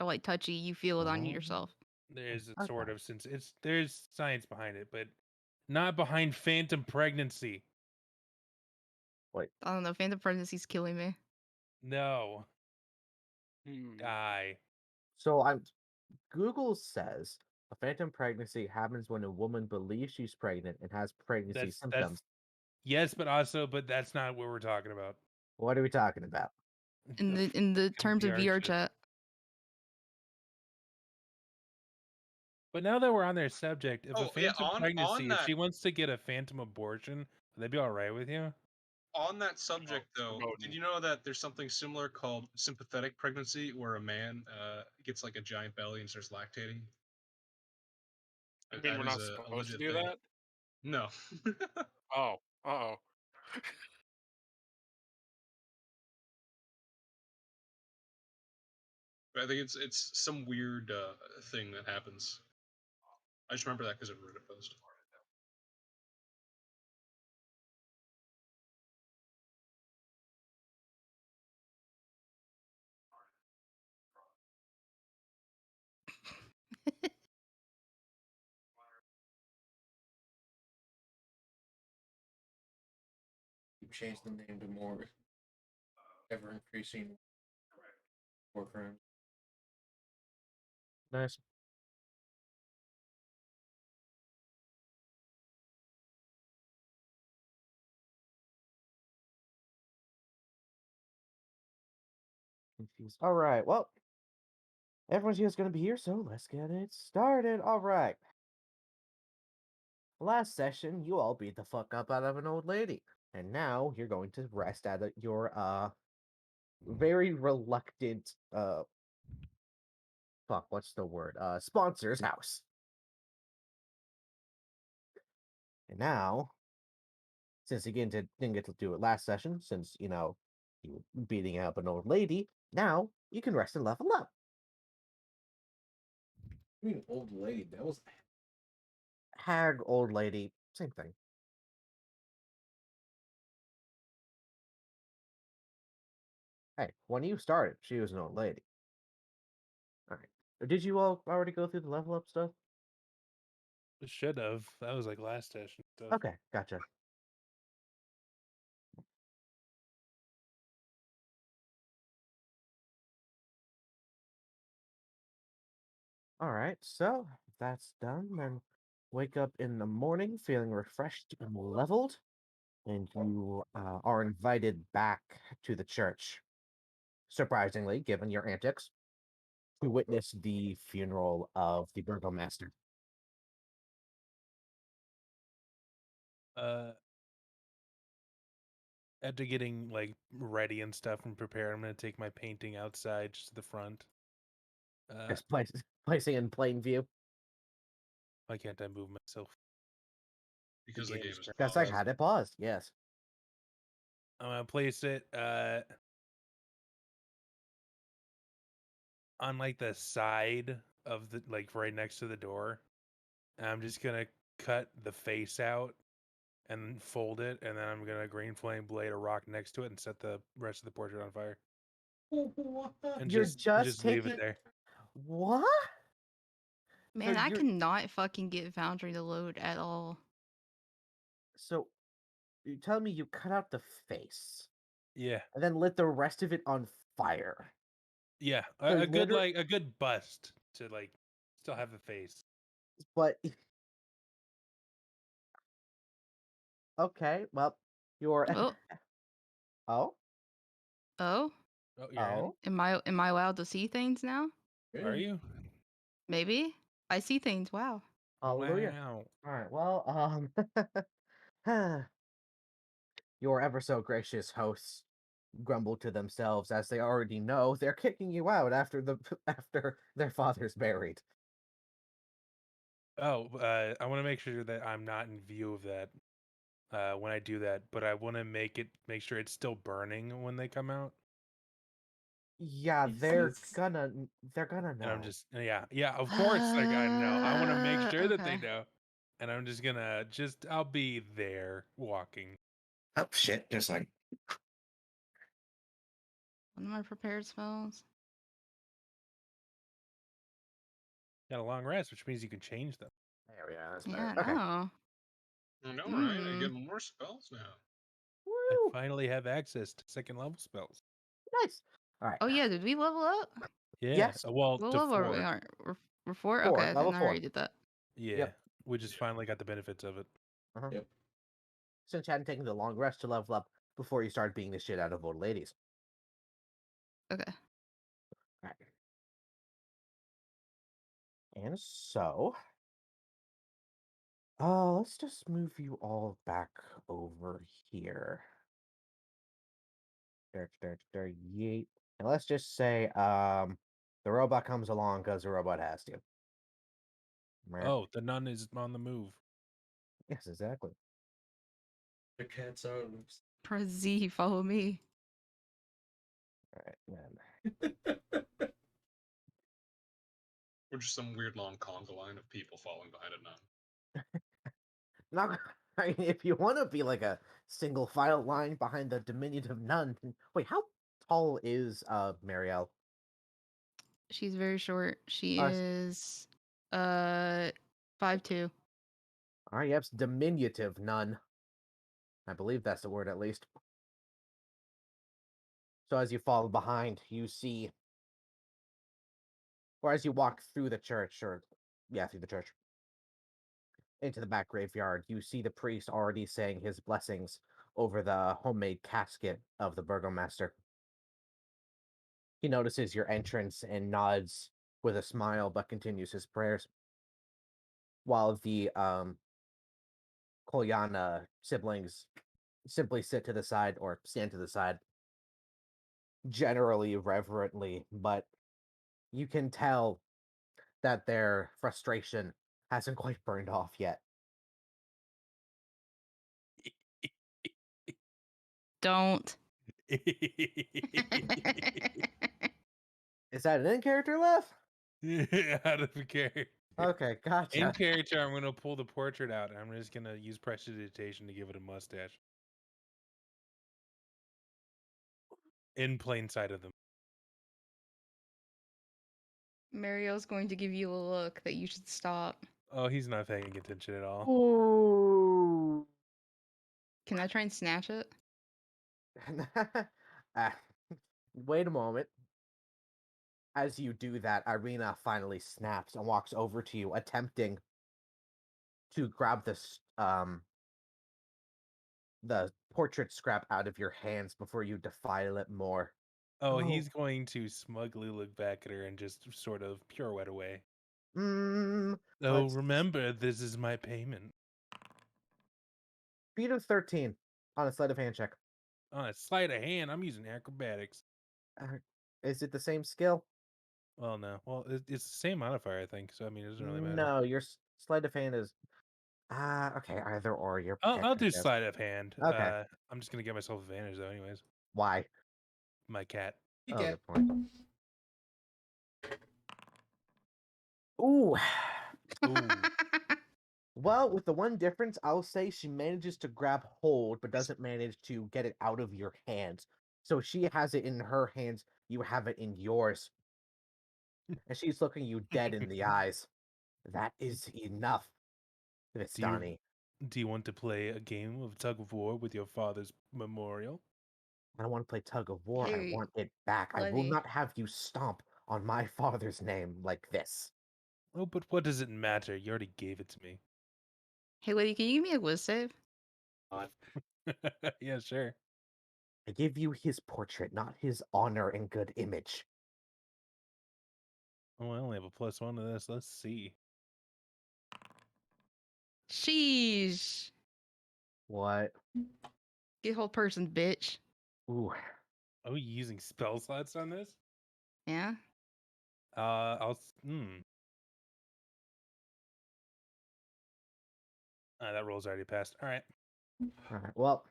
like touchy. You feel it on yourself. There's a Okay. sort of there's science behind it, but not behind phantom pregnancy. Wait. I don't know. Phantom pregnancy's killing me. No, Hmm. die. So Google says a phantom pregnancy happens when a woman believes she's pregnant and has pregnancy That's symptoms. yes, but that's not what we're talking about. What are we talking about? In the terms of VR shit. chat. But now that we're on their subject, if a Oh, yeah, phantom on pregnancy, if that she wants to get a phantom abortion, would that be all right with you? on that subject, though, promoting did it. you know that there's something similar called sympathetic pregnancy, where a man gets like a giant belly and starts lactating? I mean, That we're is not a supposed to legit do thing. that? No. Oh, uh-oh. But I think it's some weird thing that happens. I just remember that because of a Reddit post. Change the name to more ever increasing war crimes. Nice. Confused. All right. Well, everyone's just going to be here, so let's get it started. All right. Last session, you all beat the fuck up out of an old lady, and now you're going to rest at your very reluctant fuck, what's the word? Sponsor's house. And now, since you didn't get to do it last session, since you were beating up an old lady, now you can rest and level up. I mean, old lady. That was Hag, old lady, same thing. Hey, when you started, she was an old lady. All right. Did you all already go through the level up stuff? Should have. That was like last session stuff. Okay, gotcha. All right, so if that's done, then wake up in the morning feeling refreshed and leveled, and you are invited back to the church. Surprisingly, given your antics, to witness the funeral of the burgomaster. After getting like ready and stuff and prepared, I'm gonna take my painting outside just to the front. Just placing in plain view. Why can't I move myself? Because the game is Because I paused. had it paused, yes. I'm gonna place it on like the side of the like right next to the door. And I'm just gonna cut the face out and fold it, and then I'm gonna green flame blade a rock next to it and set the rest of the portrait on fire. And You're just leave it there. What? Man, So I you're- cannot fucking get Foundry to load at all. So you tell me you cut out the face Yeah. and then lit the rest of it on fire. Yeah. So A good like a good bust to like still have the face. But okay, well, you're Oh, oh oh. Oh, you're in? Am I allowed to see things now? Are you? Maybe. I see things. Wow. hallelujah. Wow. All right, well, your ever so gracious hosts grumble to themselves as they already know they're kicking you out after after their father's buried. Oh, I want to make sure that I'm not in view of that when I do that, but I want to make sure it's still burning when they come out. Yeah, they're gonna know. And I'm just yeah, of course they're gonna know. I want to make sure that they Okay. know. And I'm just gonna I'll be there walking. Oh shit! Just like One of my prepared spells. Got a long rest, which means you can change them. There we are. That's Yeah, better. Okay. no. I know, right? I Mm. get more spells now. I Woo! finally have access to second level spells. Nice. All right. Oh yeah, did we level up? Yeah. Yes. Well, What to level are we 4. on? We're 4? 4, Okay, level then I 4. already did that. Yeah. Yep. We just finally got the benefits of it. Uh-huh. Yep. Since you hadn't taken the long rest to level up before you started beating the shit out of old ladies. Okay. All right. And so, let's just move you all back over here. There, yeet. And let's just say, the robot comes along because the robot has to. Right? Oh, the nun is on the move. Yes, exactly. The cat's out. Press Z, follow me. All right, then. Or just some weird long conga line of people falling behind a nun. Not, I mean, if you want to be like a single file line behind the diminutive nun. Wait, how tall is Marielle? She's very short. She Uh, is 5'2". All right, yep, it's diminutive nun. I believe that's the word at least. So as you fall behind, you see, or as you walk through the church, or yeah, through the church, into the back graveyard, you see the priest already saying his blessings over the homemade casket of the burgomaster. He notices your entrance and nods with a smile, but continues his prayers. While the Kolyana siblings simply sit to the side or stand to the side, generally reverently, but you can tell that their frustration hasn't quite burned off yet. Don't. Is that an in character laugh? Out of character. Okay, gotcha. In character, I'm gonna pull the portrait out. I'm just gonna use prestidigitation to give it a mustache. In plain sight of them. Mario's going to give you a look that you should stop. Oh, he's not paying attention at all. Ooh. Can I try and snatch it? Ah, wait a moment. As you do that, Irina finally snaps and walks over to you, attempting to grab the portrait scrap out of your hands before you defile it more. Oh, Oh. he's going to smugly look back at her and just sort of pirouette away. Oh, Oh, remember, this is my payment. Speed of 13 on a sleight of hand check. On a sleight of hand, I'm using acrobatics. Is it the same skill? Well, no. Well, it's the same modifier, I think. So, I mean, it doesn't really matter. No, your sleight of hand is okay, either or. Your pick, I'll I do guess. sleight of hand. Okay. I'm just going to get myself advantage, though, anyways. Why? My cat. Oh, good point. Ooh. Ooh. Well, with the one difference, I'll say she manages to grab hold, but doesn't manage to get it out of your hands. So she has it in her hands, you have it in yours. And she's looking you dead in the eyes. That is enough, Vistani. Do you want to play a game of tug of war with your father's memorial? I don't want to play tug of war. I Hey, want it back. I will Letty. not have you stomp on my father's name like this. Oh, but what does it matter? You already gave it to me. Hey, Letty, can you give me a whiz save? Yeah, sure. I give you his portrait, not his honor and good image. Oh, I only have a +1 to this. Let's see. Sheesh. What? Get whole person, bitch. Ooh. Oh, you using spell slots on this? Yeah? That roll's already passed. All right. Alright, well,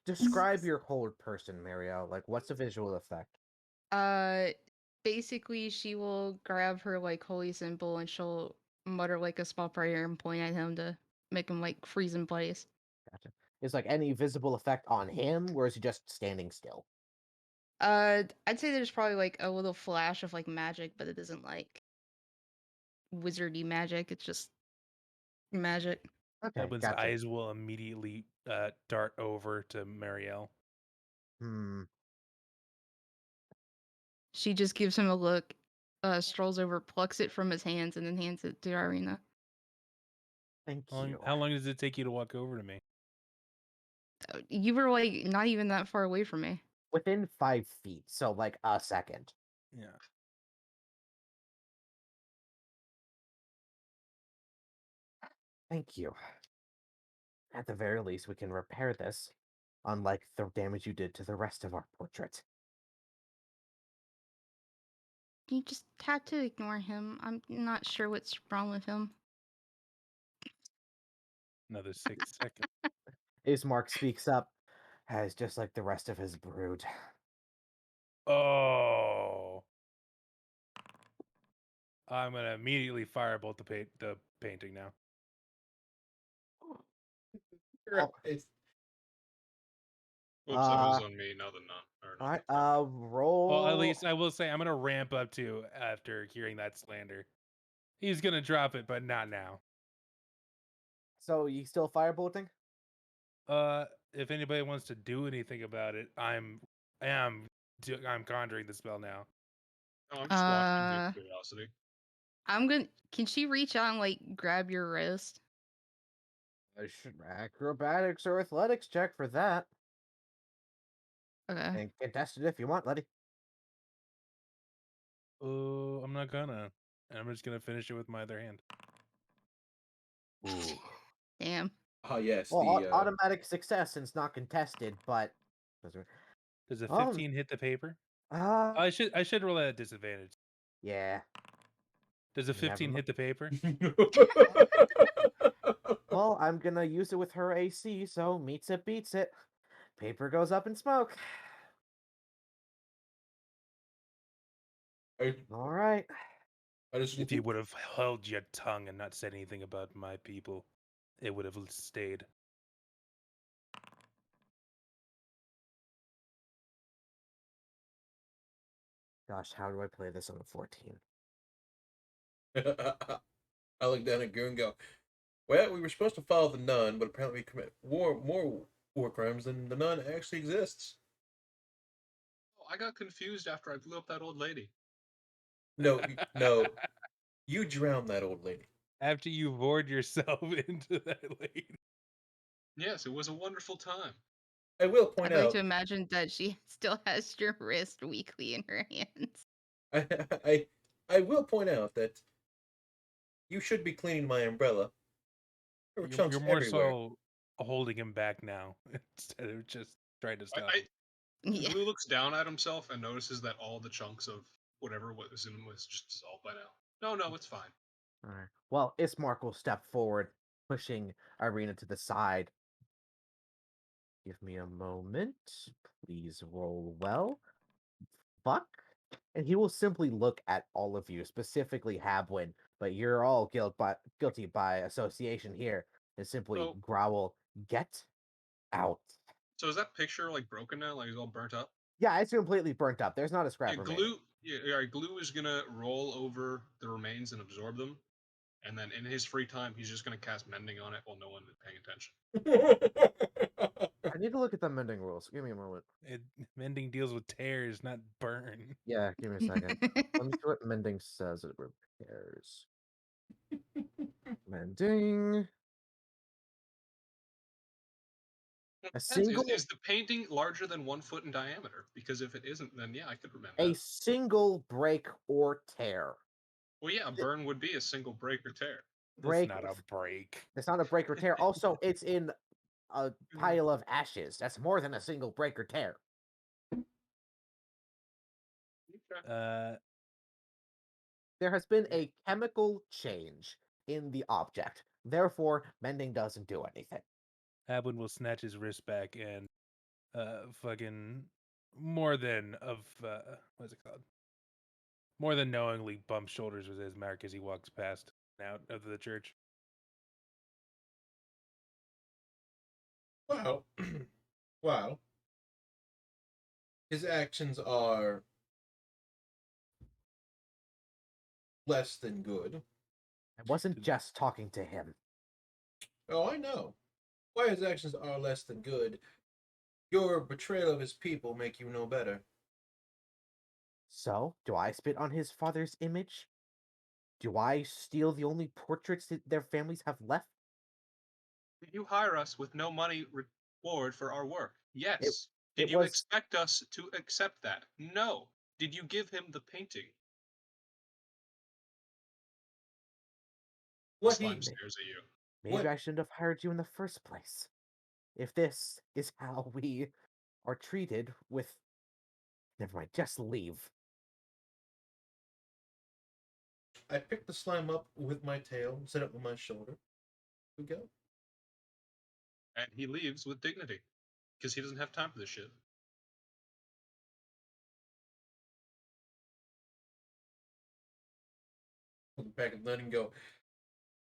describe your hold person, Marielle. Like, what's the visual effect? Basically, she will grab her, like, holy symbol and she'll mutter, like, a small prayer and point at him to make him, like, freeze in place. Gotcha. Is like any visible effect on him, or is he just standing still? I'd say there's probably, like, a little flash of, like, magic, but it isn't, like, wizardy magic. It's just magic. Okay, Ablin's gotcha. eyes will immediately dart over to Marielle. Hmm. She just gives him a look, strolls over, plucks it from his hands, and then hands it to Irina. Thank How long, you. how long does it take you to walk over to me? You were like not even that far away from me. Within 5 feet, so like a second. Yeah. Thank you. At the very least, we can repair this, unlike the damage you did to the rest of our portrait. You just had to ignore him. I'm not sure what's wrong with him. Another 6 seconds. Ismark speaks up, as just like the rest of his brood. Oh. I'm gonna immediately firebolt the painting now. Oh. Whoops, that was on me, not the nun. Or not Alright, the roll. Well, at least I will say I'm gonna ramp up to after hearing that slander. He's gonna drop it, but not now. So you still firebolting? If anybody wants to do anything about it, I'm conjuring the spell now. Oh, I'm just watching with curiosity. I'm gonna. Can she reach out and like grab your wrist? I should acrobatics or athletics check for that. Okay. And contest it if you want, Letty. Oh, I'm not gonna. I'm just gonna finish it with my other hand. Ooh. Damn. Yes, Well, the automatic success since not contested, but Does a Oh. 15 hit the paper? I should roll at a disadvantage. yeah. Does a Never 15 hit the paper? Well, I'm gonna use it with her AC, so meets it, beats it. Paper goes up in smoke. All right. If you would have held your tongue and not said anything about my people, it would have stayed. Gosh, how do I play this on a 14? I look down at Goon and go, well, we were supposed to follow the nun, but apparently we commit more war crimes than the nun actually exists. Oh, I got confused after I blew up that old lady. No, no, you drowned that old lady. After you bored yourself into that lady. Yes, it was a wonderful time. I will point I'd like out. to imagine that she still has your wrist weakly in her hands. I will point out that you should be cleaning my umbrella. There were chunks You're more everywhere. so holding him back now instead of just trying to stop him. Yeah. Blue looks down at himself and notices that all the chunks of whatever was in him was just dissolved by now. No, it's fine. All right. Well, Ismark will step forward, pushing Irina to the side. Give me a moment. Please roll well. Fuck. And he will simply look at all of you, specifically Habwin, but you're all guilty by association here, and simply So- growl, "Get out." So is that picture like broken now? Like it's all burnt up? Yeah, it's completely burnt up. There's not a scrap Yeah, remaining. Glue is gonna roll over the remains and absorb them, and then in his free time, he's just gonna cast Mending on it while no one is paying attention. I need to look at the mending rules. Give me a moment. Mending deals with tears, not burn. Yeah, give me a second. Let me see what mending says it repairs. Mending. A single Is the painting larger than 1 foot in diameter? Because if it isn't, then yeah, I could remember. a That. single break or tear. Well, yeah, a burn would be a single break or tear. Break. That's not a break. It's not a break or tear. Also, it's in a pile of ashes. That's more than a single break or tear. There has been a chemical change in the object. Therefore, mending doesn't do anything. Abwin will snatch his wrist back and fucking more than what's it called? More than knowingly bump shoulders with Ismark as he walks past out of the church. Wow. Wow. His actions are less than good. I wasn't just talking to him. Oh, I know. Why his actions are less than good. Your betrayal of his people make you know better. So, do I spit on his father's image? Do I steal the only portraits that their families have left? Did you hire us with no money reward for our work? It Yes. Did it you was expect us to accept that? No. Did you give him the painting? The What slime he stares at you. maybe what I shouldn't have hired you in the first place. If this is how we are treated with never mind, just leave. I picked the slime up with my tail, set it on my shoulder. We go. And he leaves with dignity. Because he doesn't have time for this shit. Look back at Lynn and go,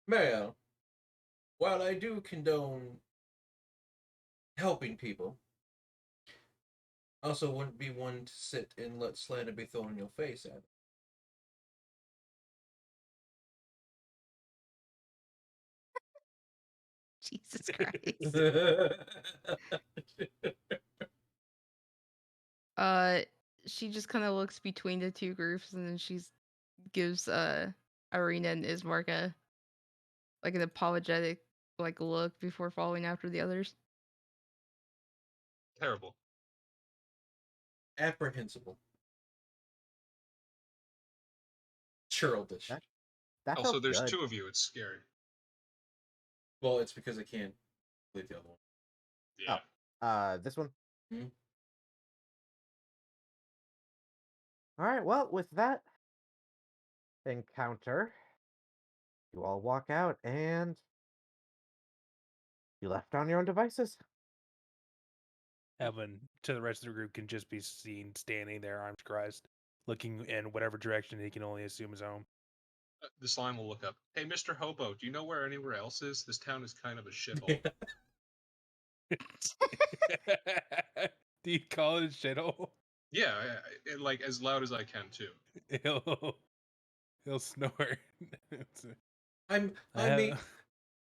Mario, while I do condone helping people, I also wouldn't be one to sit and let slander be thrown in your face at. Jesus Christ. Uh, she just kind of looks between the two groups, and then gives Arena and Ismark like an apologetic like look before following after the others. Terrible. Apprehensible. Churlish. That Also, felt there's good. two of you. It's scary. Well, it's because I can't believe the other one. Yeah. This one. Hmm? All right. Well, with that encounter, you all walk out and you left on your own devices. Evan, to the rest of the group, can just be seen standing there, arms crossed, looking in whatever direction he can only assume is home. The slime will look up. Hey, Mr. Hobo, do you know where anywhere else is? This town is kind of a shithole. Do you call it a shithole? Yeah, like as loud as I can too. He'll snort. I'm. I I mean, have-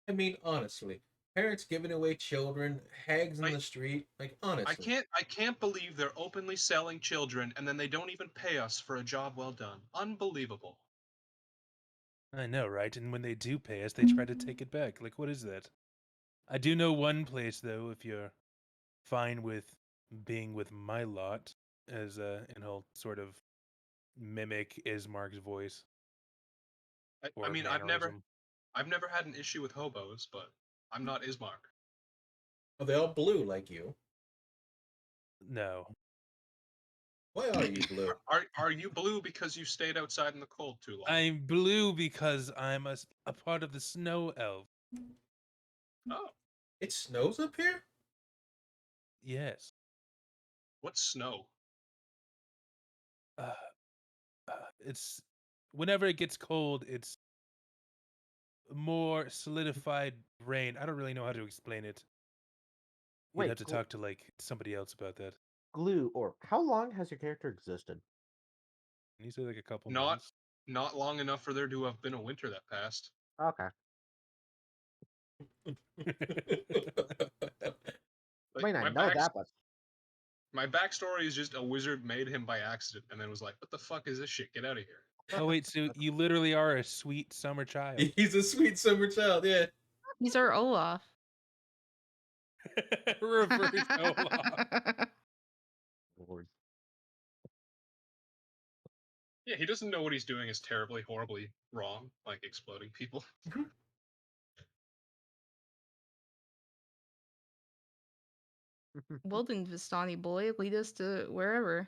I mean, honestly, parents giving away children, hags in I- the street. Like, I honestly, can't believe they're openly selling children and then they don't even pay us for a job well done. Unbelievable. I know, right? And when they do pay us, they try to take it back. Like, what is that? I do know one place, though, if you're fine with being with my lot, and he'll sort of mimic Ismark's voice I or mean, mannerism. I've never had an issue with hobos, but I'm not Ismark. are they all blue like you? No. Why are you blue? Are you blue because you stayed outside in the cold too long? I'm blue because I'm a part of the snow elf. Oh, It snows up here. Yes. what's snow? Uh, it's whenever it gets cold, it's more solidified rain. I don't really know how to explain it. You'd Wait, have to talk to like somebody else about that. Glue Orb. How long has your character existed? Can you say like a couple Not months? not long enough for there to have been a winter that passed. Okay. I Like mean, I know that, but my backstory is just a wizard made him by accident and then was like, "What the fuck is this shit? Get out of here." Oh wait, so you literally are a sweet summer child. He's a sweet summer child. Yeah. He's our Olaf. Reverse Olaf. Lord. Yeah, he doesn't know what he's doing is terribly, horribly wrong, like exploding people. Well then, Vistani boy, lead us to wherever.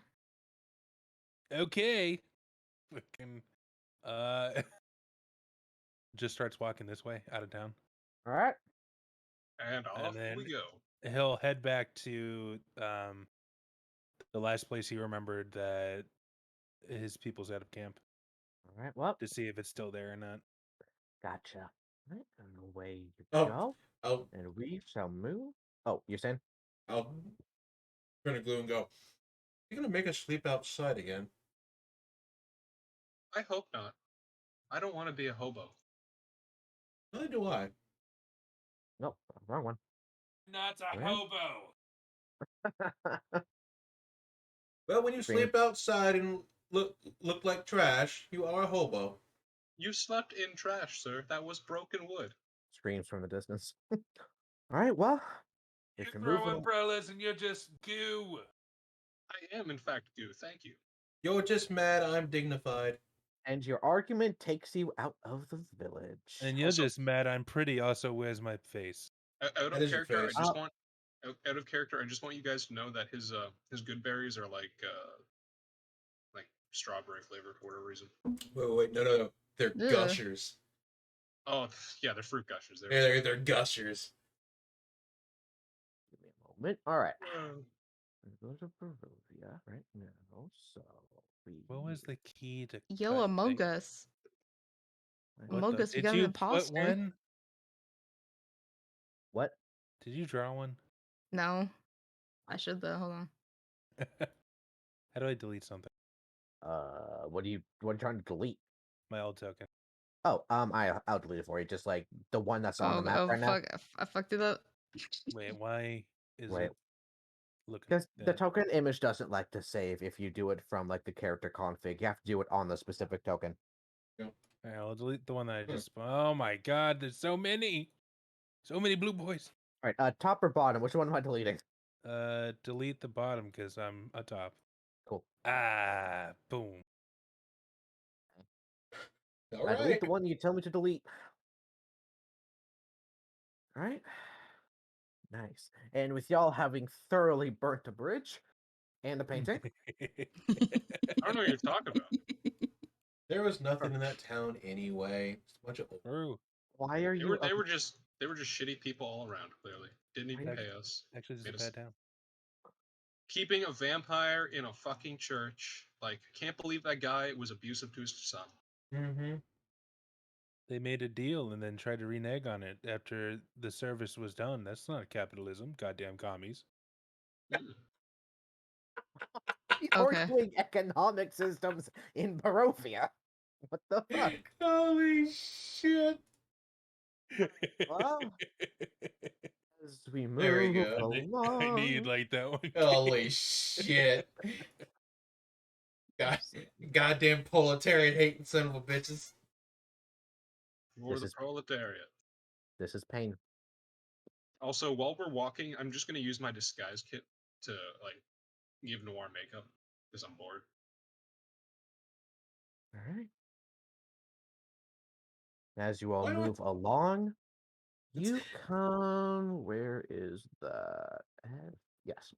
Okay. Fucking just starts walking this way out of town. All right. And off then- we go. He'll head back to the last place he remembered that his people's out of camp All right. Well, to see if it's still there or not. gotcha. Right, and away you Oh. go, I'll and we shall move. Oh, you're saying? I'll turn to Glue and go. You're gonna make us sleep outside again. I hope not. I don't want to be a hobo. Neither do I. Nope, wrong one. Not a Right. hobo. Well, when you Scream. sleep outside and look like trash, you are a hobo. You slept in trash, sir. That was broken wood. Screams from the distance. All right, well, You if you're throw moving, umbrellas and you're just goo. I am, in fact, goo. Thank you. You're just mad I'm dignified. and your argument takes you out of the village. And you're Also- just mad I'm pretty. Also, where's my face? Out That of is your character, I face. just want out of character. I just want you guys to know that his good berries are like strawberry flavored for whatever reason. Wait, no. They're Ugh. gushers. Oh yeah, they're fruit gushers. They're gushers. Give me a moment. All right. Uh, Go to Barovia right now. So What was the key to Yo, cut Among things? Us. What Among the- Us, we Did got an you put imposter. one? What? Did you draw one? No. I should though. Hold on. How do I delete something? What are you trying to delete? My old token. Oh, I'll delete it for you. Just like the one that's on the map right now. Fuck. I fucked it up. Wait, why is Wait. it looking? Because the token image doesn't like to save if you do it from like the character config. You have to do it on the specific token. Alright, I'll delete the one that I just. Oh my god, there's so many blue boys. All right. Top or bottom? Which one am I deleting? Delete the bottom because I'm atop. Cool. Ah, boom. All I delete right. the one you tell me to delete. All right. Nice. And with y'all having thoroughly burnt a bridge and a painting, I don't know what you're talking about. There was nothing in that town anyway. It's a bunch of True. why are They you? were they were just shitty people all around. Clearly, didn't even Right. pay us. Actually, this is a Made us- bad town. Keeping a vampire in a fucking church. Like, can't believe that guy was abusive to his son. Mm-hmm. They made a deal and then tried to renege on it after the service was done. That's not capitalism, goddamn commies. Mm. You're Okay. doing economic systems in Barovia. What the fuck? Holy shit! Well, as we move There we go. along, I need like that one. Holy shit! God, goddamn proletariat hating son of a bitches. For This the is- proletariat. this is pain. Also, while we're walking, I'm just gonna use my disguise kit to like give Noir makeup because I'm bored. All right. As you all Why not? move along, you come. Where is the? Yes.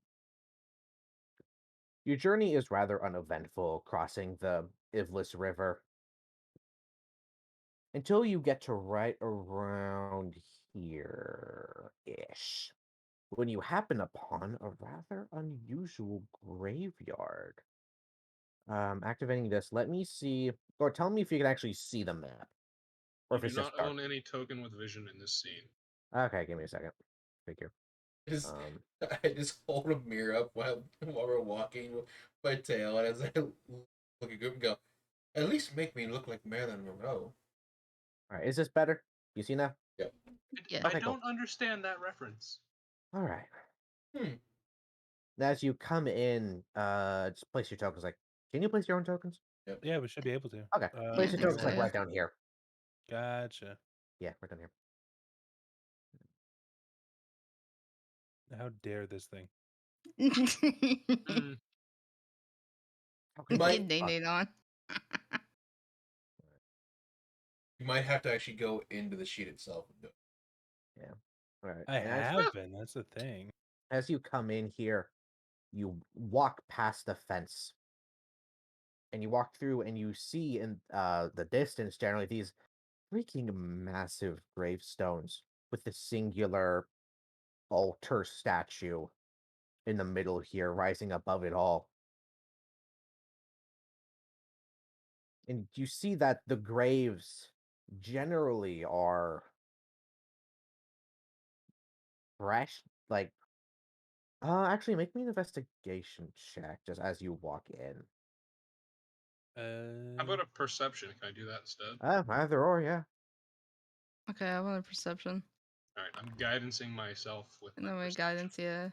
Your journey is rather uneventful, crossing the Ivlis River until you get to right around here-ish, when you happen upon a rather unusual graveyard. Activating this, let me see, or tell me if you can actually see the map, or if You it's do just not dark. own any token with vision in this scene. Okay, give me a second. Figure. Just, Um, I just hold a mirror up while we're walking with my tail, and as I look at group and go, at least make me look like Marilyn Monroe. all right, is this better? You see now? Yeah. I Okay, cool. don't understand that reference. All right. Hmm. As you come in, just place your tokens. Like, can you place your own tokens? Yeah, we should be able to. Okay, Yeah, place I your think tokens like so. right down here. Gotcha. Yeah, right down here. How dare this thing? Mm, Okay, Might- Get Nate on. You might have to actually go into the sheet itself. And do it. all right. I and as- have been. That's the thing. As you come in here, you walk past the fence, and you walk through, and you see in the distance generally these freaking massive gravestones with the singular altar statue in the middle here, rising above it all. And you see that the graves generally are fresh, like actually make me an investigation check just as you walk in. how about a perception? Can I do that instead? Either or, yeah. Okay, I want a perception. All right, I'm guidancing myself with And my then my perception. guidance, yeah.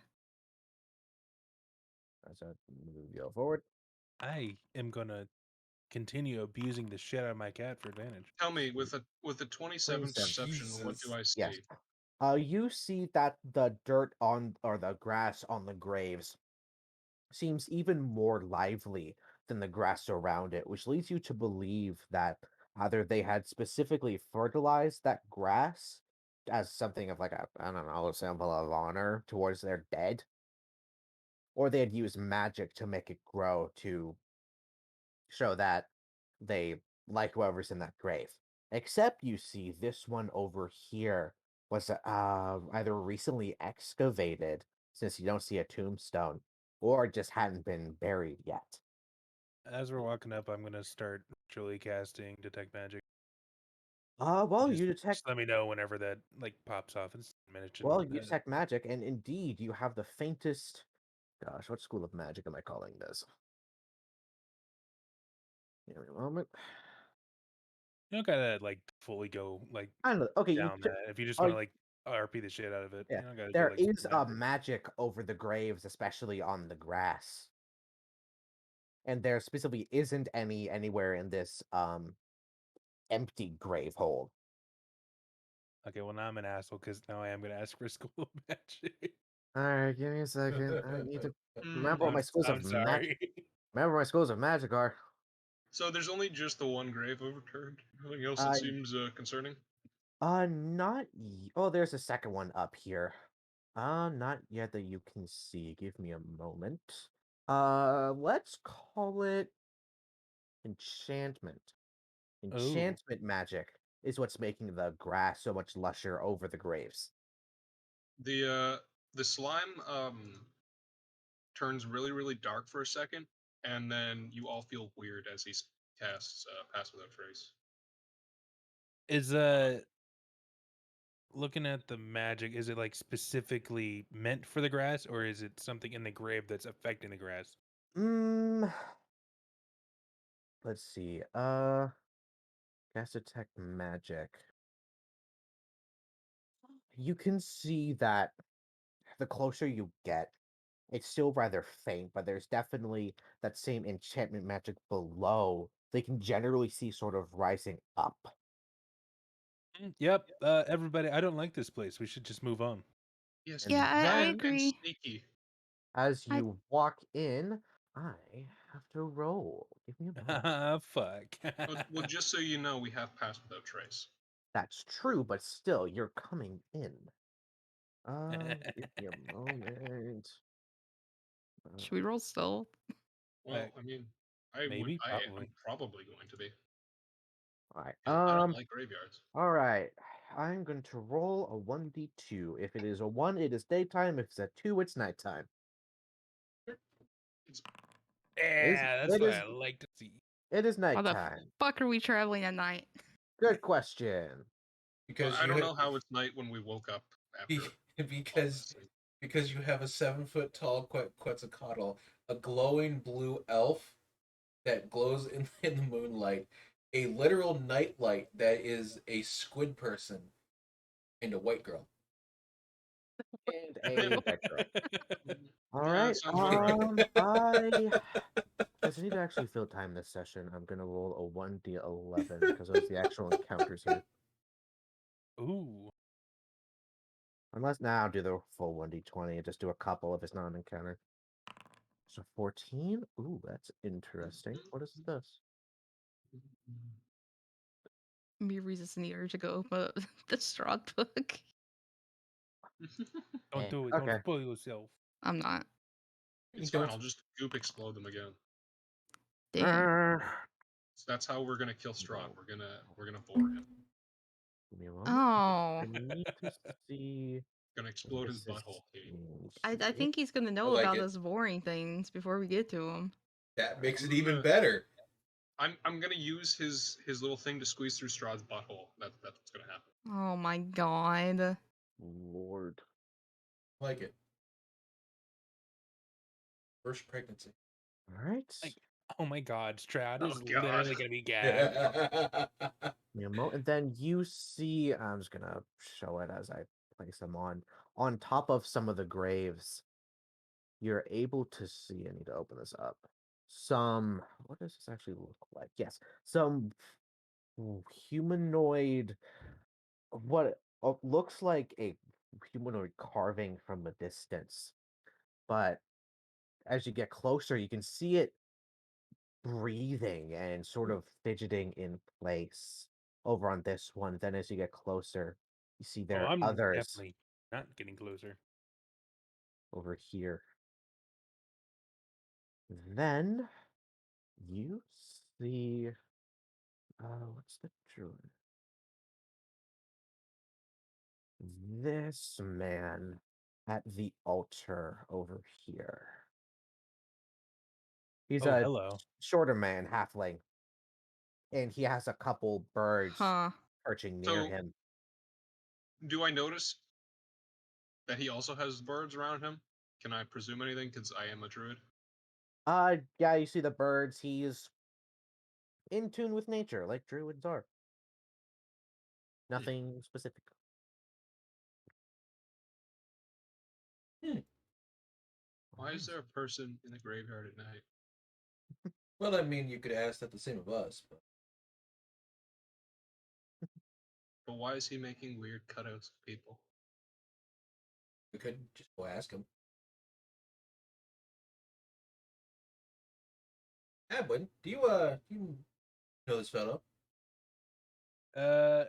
As I move you forward. I am gonna continue abusing the shit out of my cat for advantage. Tell me, with a 27 perception, what do Jesus. I see? Yes. You see that the dirt on or the grass on the graves seems even more lively than the grass around it, which leads you to believe that either they had specifically fertilized that grass as something of like a, I don't know, a symbol of honor towards their dead, or they had used magic to make it grow to show that they like whoever's in that grave. Except you see this one over here was either recently excavated, since you don't see a tombstone, or just hadn't been buried yet. As we're walking up, I'm gonna start naturally casting detect magic. Well, Just, you detect just let me know whenever that like pops off. It's minutes. well, you detect magic, and indeed you have the faintest. Gosh, what school of magic am I calling this? Give me a moment. You don't gotta like fully go like I don't know. Okay, down that. If you just uh, want to like RP the shit out of it, yeah, you don't gotta do there like is a magic. magic over the graves, especially on the grass. And there specifically isn't any anywhere in this empty grave hole. Okay, well now I'm an asshole because now I am gonna ask for school of magic. All right, give me a second. I need to remember what Hmm. my schools I'm of magic. sorry. Remember what my schools of magic are. So there's only just the one grave overturned. Nothing else Uh, that seems concerning. not. Oh, there's a second one up here. Not yet that you can see. Give me a moment. Let's call it enchantment. Oh, Enchantment magic is what's making the grass so much lusher over the graves. The slime turns really really dark for a second, and then you all feel weird as he casts Pass Without Trace. is looking at the magic, is it like specifically meant for the grass, or is it something in the grave that's affecting the grass? Mm, let's see. Cast detect magic. You can see that the closer you get, it's still rather faint, but there's definitely that same enchantment magic below. They can generally see sort of rising up. Yep. Everybody, I don't like this place. We should just move on. Yes, Yeah, And I then, and agree. sneaky. as I you walk in, I have to roll. Give me a moment. Fuck. Well, just so you know, we have Pass Without Trace. That's true, but still, you're coming in. Give me a moment. should we roll stealth? Well, I mean, Maybe, I am probably. probably going to be. All right. I don't like graveyards. All right. I'm going to roll a 1d2. If it is a 1, it is daytime. If it's a 2, it's nighttime. It's Yeah, that's It what is I like to see. it is How the nighttime. fuck are we traveling at night? Good question. well, Because I you don't have know how it's night when we woke up after all because this. because you have a 7 foot tall Quetzalcoatl, a glowing blue elf that glows in the moonlight, a literal nightlight that is a squid person, and a white girl. And a dead girl. All Yeah, that right. sounds about right. Because I need to actually fill time this session, I'm gonna roll a 1d11 because those are the actual encounters here. Ooh. Unless now I'll do the full 1d20 and just do a couple if it's not an encounter. So 14. Ooh, that's interesting. What is this? Me resisting the urge to go open up the Strahd book. Don't do it. Don't Okay. spoil yourself. I'm not. It's You fine. don't. I'll just goop explode them again. Damn. So that's how we're gonna kill Strahd. We're gonna bore him. Give me a moment. Oh. I need to see Gonna what explode his this is butthole. I think he's gonna I know like about it. us boring things before we get to him. That makes I'm it even gonna better. I'm gonna use his little thing to squeeze through Strahd's butthole. That's what's gonna happen. Oh my god. Lord. Like it. First pregnancy. All right. Like, oh my God, Strahd Oh is God. literally gonna be gagged. And then you see, I'm just gonna show it as I place them on top of some of the graves. You're able to see. I need to open this up. Some. What does this actually look like? Yes, some humanoid. What looks like a humanoid carving from a distance, but as you get closer, you can see it breathing and sort of fidgeting in place over on this one. Then as you get closer, you see Oh, there are I'm others definitely not getting closer. over here. Then you see what's the druid? This man at the altar over here. He's Oh, a hello. shorter man, halfling, and he has a couple birds Huh. perching near So, him. do I notice that he also has birds around him? Can I presume anything? Because I am a druid. Yeah, you see the birds. He's in tune with nature, like druids are. Nothing specific. Hmm. Why is there a person in the graveyard at night? Well, I mean, you could ask that the same of us, but But why is he making weird cutouts of people? we could just go ask him. Edwin, do you know this fellow?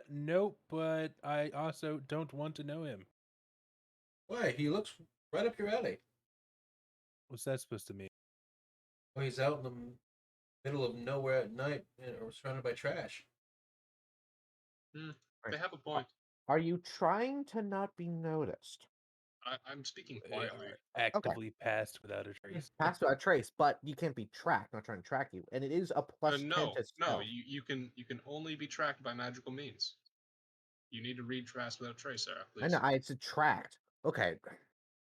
Nope, but I also don't want to know him. Why? He looks right up your alley. What's that supposed to mean? Well, he's out in the middle of nowhere at night or surrounded by trash. Hmm. Right. They have a point. Are you trying to not be noticed? I'm speaking They quietly. are actively passed without a trace. Pass without trace, but you can't be tracked. Not trying to track you, and it is a plus 10 No, to no, stealth. you can only be tracked by magical means. You need to read Trask without trace, Sarah, I please. know. It's a tracked. Okay. Well,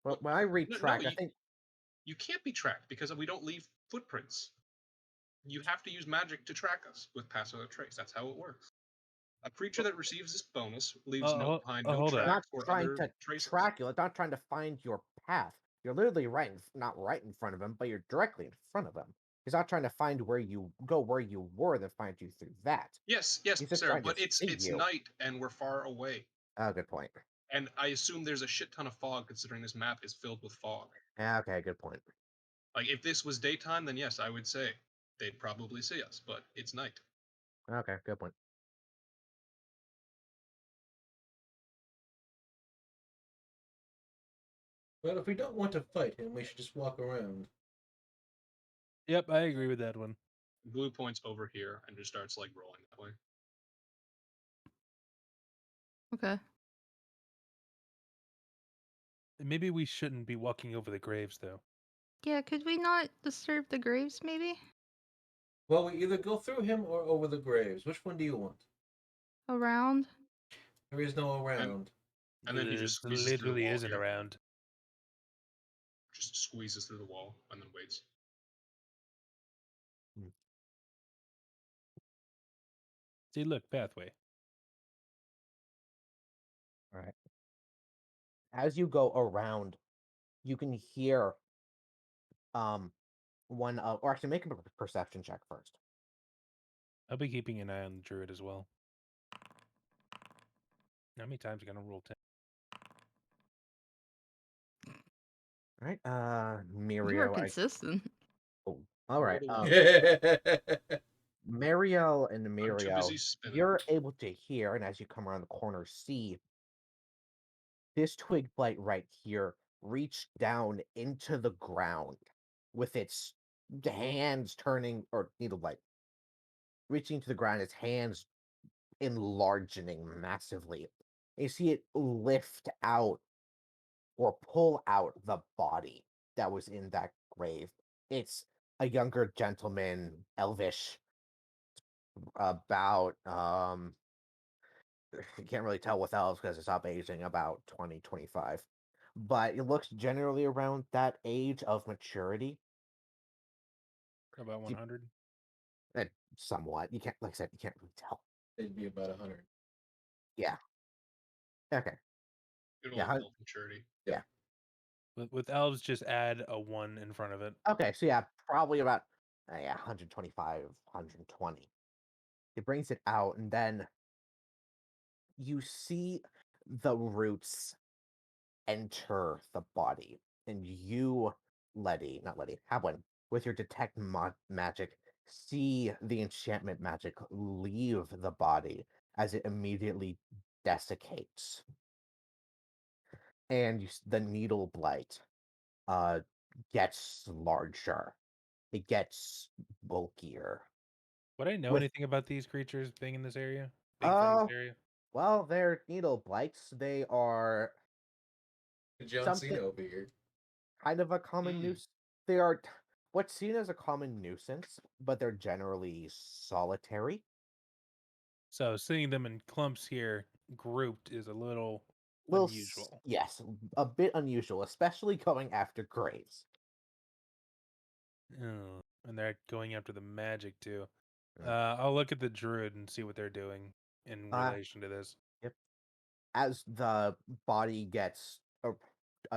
Well, when I read no, tracked, I think you can't be tracked because we don't leave footprints. You have to use magic to track us with pass without trace. That's how it works. A creature that receives this bonus leaves behind no hold it's up. not tracks or trying other to traces. track you. It's not trying to find your path. You're literally not right in front of him, but you're directly in front of him. He's not trying to find where you were, then find you through that. Yes, He's just Sarah, trying to but it's see you. night and we're far away. Oh, good point. And I assume there's a shit ton of fog considering this map is filled with fog. Okay, good point. Like if this was daytime, then yes, I would say they'd probably see us, but it's night. Okay, good point. Well, if we don't want to fight him, we should just walk around. Yep, I agree with that one. Blue points over here and just starts like rolling that way. Okay. Maybe we shouldn't be walking over the graves, though. Yeah, could we not disturb the graves, maybe? Well, we either go through him or over the graves. Which one do you want? Around? There is no around. And then he just There squeezes through the literally wall isn't here. around. Just squeezes through the wall and then waits. See, look, pathway. All right. As you go around, you can hear one or actually make a perception check first. I'll be keeping an eye on the druid as well. How many times are you gonna roll 10? All right. You are Mirio. consistent. Oh, all right. Well, Mariel and I'm too Muriel, busy spinning. you're able to hear, and as you come around the corner, see this twig blight right here reach down into the ground with its hands turning, or needle blight reaching to the ground, its hands enlarging massively. You see it lift out or pull out the body that was in that grave. It's a younger gentleman, elvish, about you can't really tell with elves because it's up aging about 20-25, but it looks generally around that age of maturity. About You- 100? somewhat, you can't, like I said, you can't really tell. It'd be about 100. Yeah. Okay. Good Yeah. old health maturity. Yeah. With elves, just add a 1 in front of it. Okay. So yeah, probably about 125, 120. It brings it out, and then you see the roots enter the body, and you, not Letty, Habwin, with your detect magic, see the enchantment magic leave the body as it immediately desiccates, and the needle blight uh gets larger. It gets bulkier. Would I know With anything about these creatures being in this area? Being from this area? well, they're needle blights. They are John something Cena over here. kind of a common Mm. nuisance. They are what's seen as a common nuisance, but they're generally solitary. So seeing them in clumps here, grouped, is a little Well, unusual. yes, a bit unusual, especially going after graves. Oh, and they're going after the magic too. Mm. I'll look at the druid and see what they're doing in Uh, relation to this. yep. As the body gets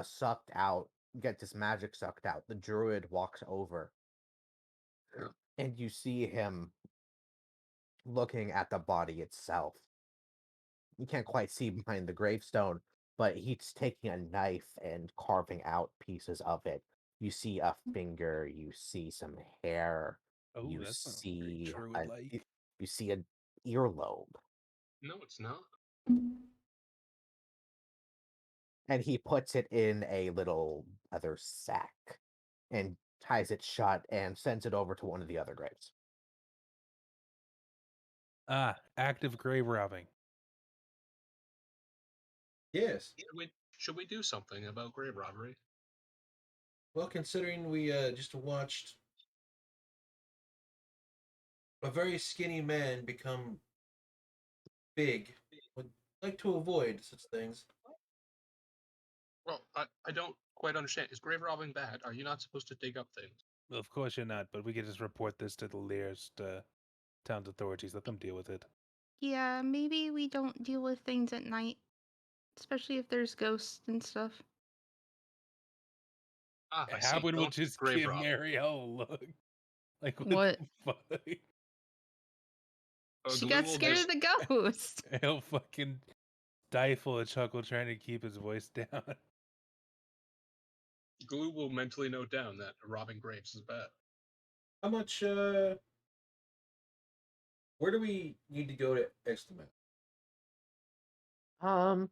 sucked out, gets its magic sucked out, the druid walks over, and you see him looking at the body itself. You can't quite see behind the gravestone, but he's taking a knife and carving out pieces of it. You see a finger, you see some hair, Oh, you that's not very see a druid-like. you see an earlobe, No, it's not. and he puts it in a little leather sack and ties it shut and sends it over to one of the other graves. Ah, active grave robbing. Yes. Should we do something about grave robbery? Well, considering we just watched a very skinny man become big, would like to avoid such things. Well, I don't quite understand. Is grave robbing bad? Are you not supposed to dig up things? Well, of course you're not, but we can just report this to the nearest town's authorities. Let them deal with it. Yeah, maybe we don't deal with things at night, especially if there's ghosts and stuff. Ah, I see. Habwin will Don't just grave give rob. Marielle a look. Like, what What? the fuck? She Glue got will scared just of the ghost. He'll fucking stifle a chuckle trying to keep his voice down. Glue will mentally note down that robbing graves is bad. How much, where do we need to go to estimate? Um,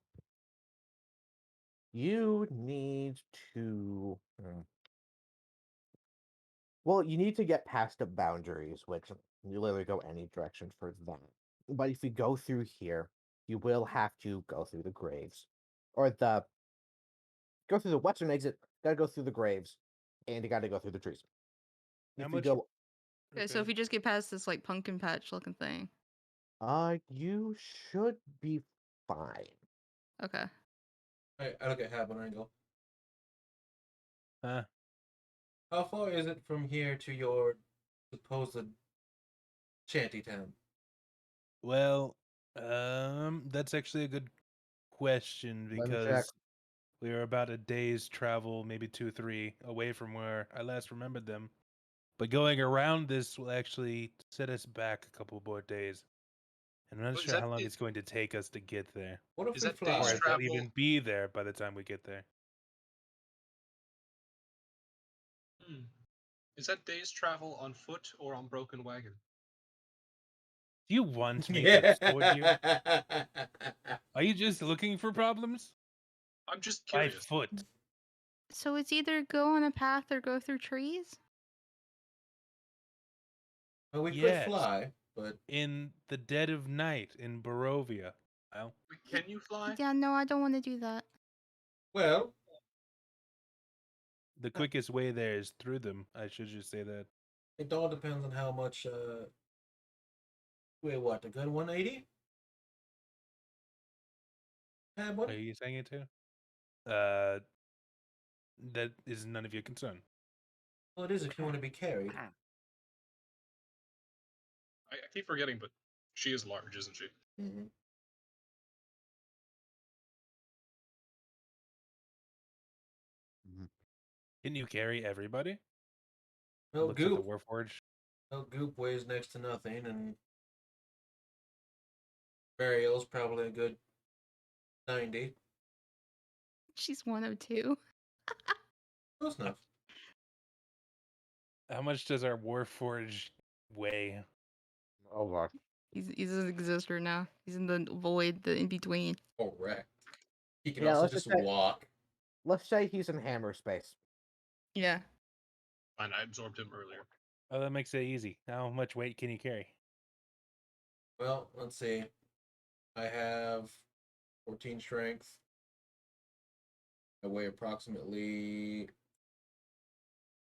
you need to. Well, you need to get past the boundaries, which you literally go any direction for that. But if you go through here, you will have to go through the graves, or go through the western exit. Gotta go through the graves, and you gotta go through the trees. How If you much? go, Okay, so if you just get past this like pumpkin patch looking thing. you should be fine. Okay. I look at Hab and I go, Huh? how far is it from here to your supposed shanty town? Well, that's actually a good question Let me check. because we are about a day's travel, maybe 2, 3, away from where I last remembered them. But going around this will actually set us back a couple more days. And I'm not Wait, sure how long it's going to take us to get there. What if is we that days Or fly? if we'll travel? even be there by the time we get there. Hmm. Is that days travel on foot or on broken wagon? Do you want me to escort you? Yeah. Are you just looking for problems? I'm just By curious. foot. So it's either go on a path or go through trees? Well, we could Yes. fly, but In the dead of night in Barovia. Well, Can you fly? Yeah, no, I don't want to do that. well, the quickest way there is through them. I should just say that. it all depends on how much. Wait, what? A good 180? Have Are one? you saying it too? Uh, that is none of your concern. Well, it is if you want to be carried. I keep forgetting, but She is large, isn't she? Mhm. Can you carry everybody? No Looks at the goop. Warforged. No goop weighs next to nothing, and Burial's probably a good 90. She's 102. Close enough. How much does our Warforged weigh? Oh god. He's an exister now. He's in the void, the in between. Correct. He can Yeah, also let's just just say walk. let's say he's in hammer space. Yeah. Fine, I absorbed him earlier. Oh, that makes it easy. How much weight can you carry? Well, let's see. I have 14 strength. I weigh approximately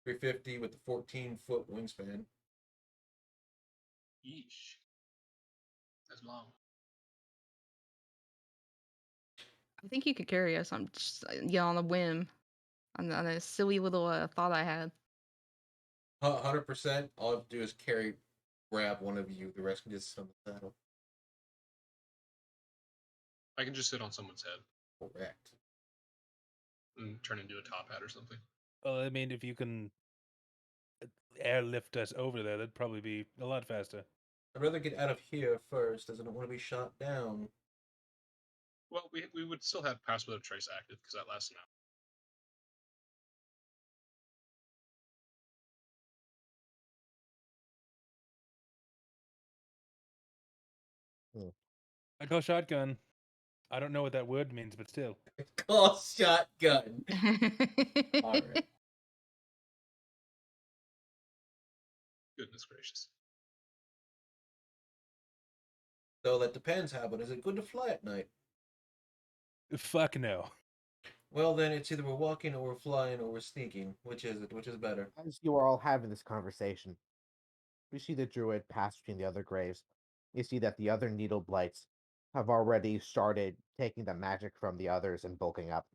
350 with the 14-foot wingspan. Yeesh. That's long. I think he could carry us on just on a whim, on a silly little thought I had. 100%. All I have to do is grab one of you. The rest can just sit on the saddle. I can just sit on someone's head Correct. and turn into a top hat or something. Well, I mean, if you can airlift us over there, that'd probably be a lot faster. I'd rather get out of here first, as I don't want to be shot down. Well, we would still have Pass Without Trace active because that lasts an hour. I call shotgun. I don't know what that word means, but still. Call shotgun. All right. Goodness gracious. So that depends, how, but is it good to fly at night? Fuck no. Well, then it's either we're walking or we're flying or we're sneaking. Which is it? Which is better? As you are all having this conversation, you see the druid pass between the other graves. You see that the other needle blights have already started taking the magic from the others and bulking up.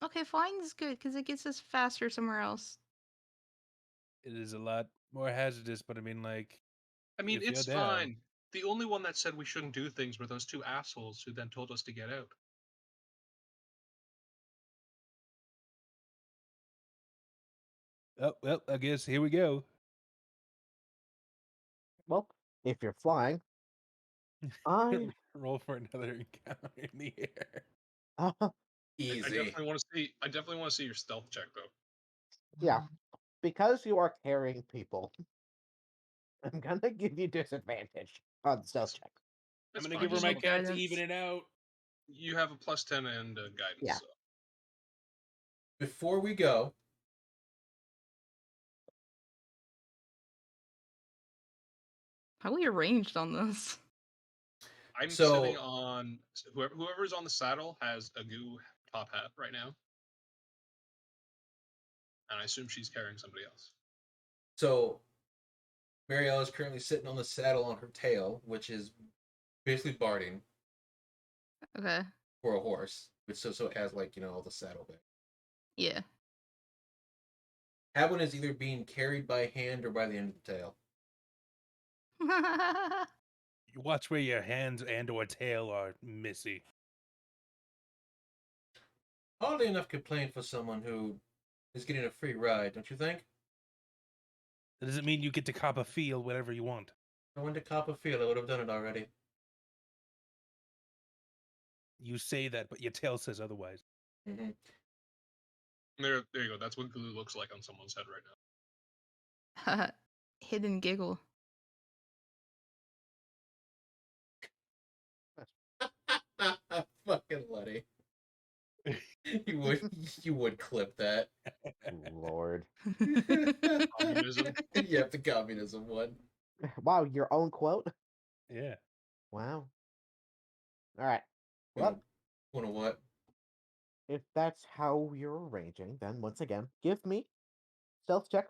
Okay, flying is good because it gets us faster somewhere else. It is a lot more hazardous, but I mean, like, I mean, if you're it's down, fine. The only one that said we shouldn't do things were those two assholes who then told us to get out. oh well, I guess here we go. Well, if you're flying, I Roll for another encounter in the air. I Easy. definitely want to see. I definitely want to see your stealth check though. yeah, because you are carrying people, I'm gonna give you disadvantage on the stealth check. I'm It's gonna fine. give her Just my no cat to guidance. even it out. you have a +10 and guidance. Yeah. So. Before we go, How are we arranged on this? I'm So- sitting on whoever's on the saddle has a goo top hat right now, and I assume she's carrying somebody else. so Marielle is currently sitting on the saddle on her tail, which is basically barding Okay. for a horse. So it has all the saddlebag. Yeah. That one is either being carried by hand or by the end of the tail. You watch where your hands and/or tail are, Missy. Hardly enough complaint for someone who is getting a free ride, don't you think? That doesn't mean you get to cop a feel whatever you want. If I went to cop a feel, I would have done it already. You say that, but your tail says otherwise. Mm-hmm. There you go. That's what glue looks like on someone's head right now. Hidden giggle. Fucking Letty. You would clip that. Lord. Communism. You have the communism one. Wow, your own quote? Yeah. Wow. Alright. Well, Wanna what? if that's how you're arranging, then once again, give me stealth check,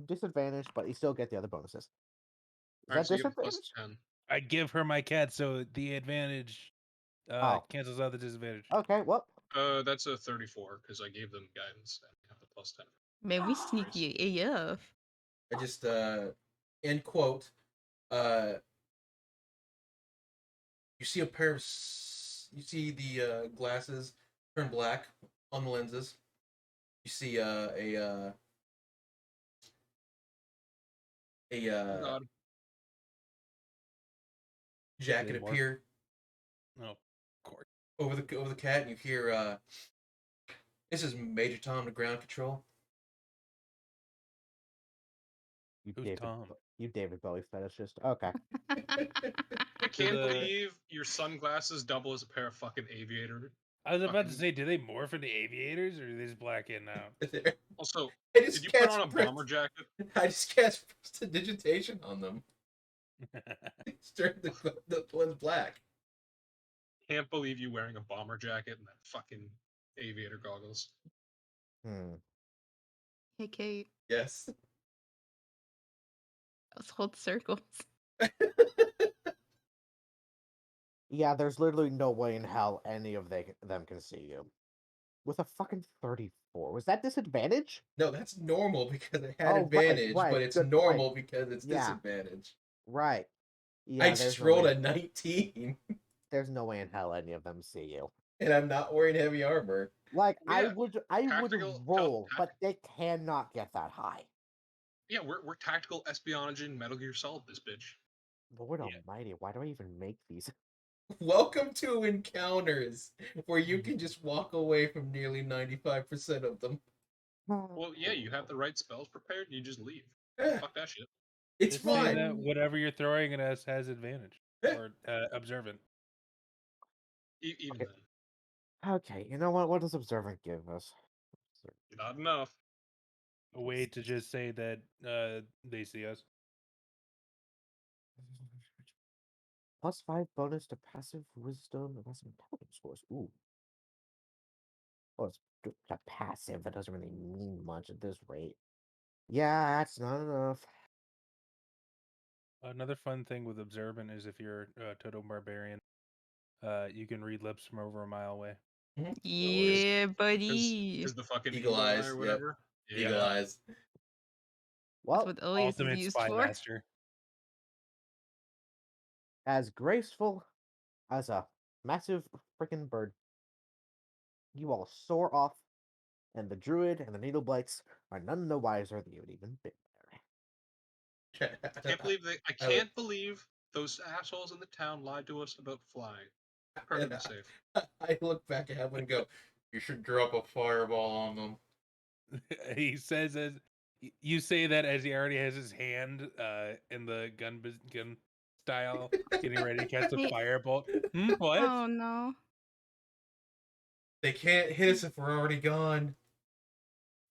disadvantage, but you still get the other bonuses. Is All right, that so you have disadvantage? +10. I give her my cat, so the advantage Oh. cancels out the disadvantage. Okay, well, That's a 34 because I gave them guidance and have the +10. Man, we sneaky AF. I just end quote. You see a pair of you see the glasses turn black on the lenses. You see a Oh God. jacket Any more? appear Oh, of course. over the cat, and you hear this is Major Tom to ground control. You Who's David, Tom? you David Bowie fetishist. Okay. I can't the- believe your sunglasses double as a pair of fucking aviator. I was about to Fucking- say, do they morph into aviators or do they just black in now? There. Also, I did just you put cast on a bomber jacket? I just cast prestidigitation on them. It's turned the lens black. Can't believe you wearing a bomber jacket and that fucking aviator goggles. Hmm. Hey, Kate. Yes. Let's hold circles. Yeah, there's literally no way in hell any of them can see you. With a fucking 34. Was that disadvantage? No, that's normal because it had Oh, right, advantage, right, but it's good normal point. because it's Yeah. disadvantage. Right. I Yeah, just rolled a 19, there's no way in hell any of them see you. and I'm not wearing heavy armor. Like Yeah, I would tactical- roll, tac- but they cannot get that high. Yeah, we're tactical espionage in Metal Gear Solid, this bitch. Lord Yeah. almighty, why do I even make these? Welcome to encounters where you can just walk away from nearly 95% of them. Well, yeah, you have the right spells prepared, you just leave. Eh, Fuck that shit. it's Just say fun. that whatever you're throwing at us has advantage Eh. or observant. Even Okay. then, Okay, you know what? What does observant give us? not enough. A way to just say that they see us. +5 bonus to passive wisdom and passive intelligence scores. Ooh. Oh, it's a passive. That doesn't really mean much at this rate. Yeah, that's not enough. Another fun thing with observant is if you're a total barbarian, you can read lips from over a mile away. Yeah, buddy. Because the fucking Eagle eye eyes, or yep. whatever. Eagle Yeah. eyes. That's Well, what Elias is Ultimate used spy for. master. as graceful as a massive freaking bird, you all soar off, and the druid and the needle blights are none the wiser that you had even been there. I can't believe those assholes in the town lied to us about flying. Perfectly safe. I look back at Heaven and go, you should drop a fireball on them. He says as you say that as he already has his hand in the gun style, getting ready to cast a Hey. firebolt. What? Oh no. They can't hit us if we're already gone.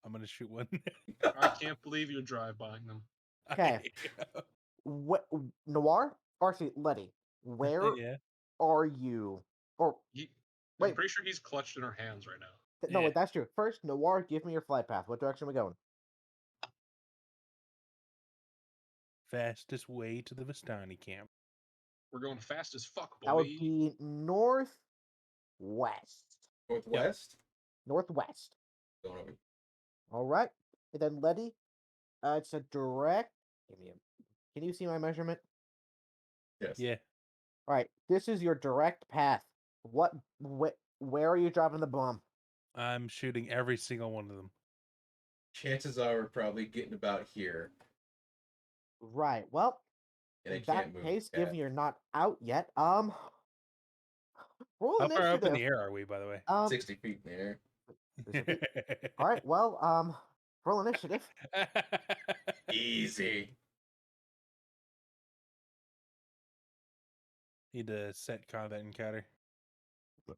I'm gonna shoot one. I can't believe you're drive-buying them. Okay. What Noir? Or actually, Letty, where Yeah. are you? Or I'm wait, pretty sure he's clutched in our hands right now. no, Yeah. wait, that's true. First, Noir, give me your flight path. What direction are we going? Fastest way to the Vistani camp. We're going fast as fuck, boy. That would be northwest. Northwest? Northwest. Going over. All right. And then Letty, it's a direct. Give me a. Can you see my measurement? Yes. Yeah. All right. This is your direct path. Where are you dropping the bomb? I'm shooting every single one of them. Chances are we're probably getting about here. Right. Well, And I in can't that move. case, Yeah. given you're not out yet, roll How far up in initiative. the air are we, by the way? 60 feet in the air. 60 feet. All right. Well, roll initiative. Easy. Need to set combat encounter.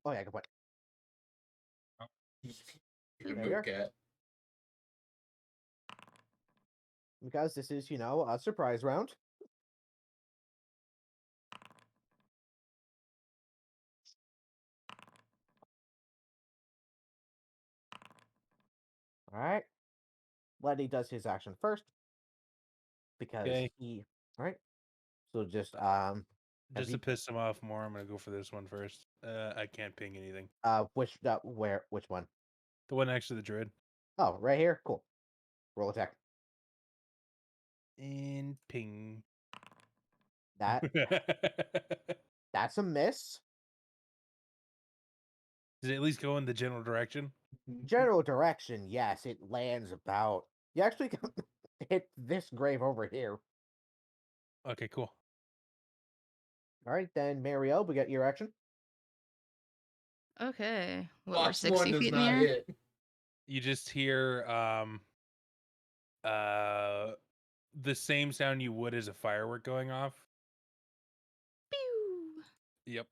Oh yeah, good point. You There you can move, are. cat. Because this is, a surprise round. All right. Letty does his action first because Okay. he. All right. So just Just to you- piss him off more, I'm gonna go for this one first. I can't ping anything. which one? The one next to the druid. Oh, right here. Cool. Roll attack. And ping. That that's a miss. Does it at least go in the general direction? General direction, yes, it lands about. You actually hit this grave over here. Okay, cool. All right, then Mario, we get your action. Okay. What, we're Box 1 60 does feet in the not air? hit. You just hear the same sound you would as a firework going off. Pew! Yep.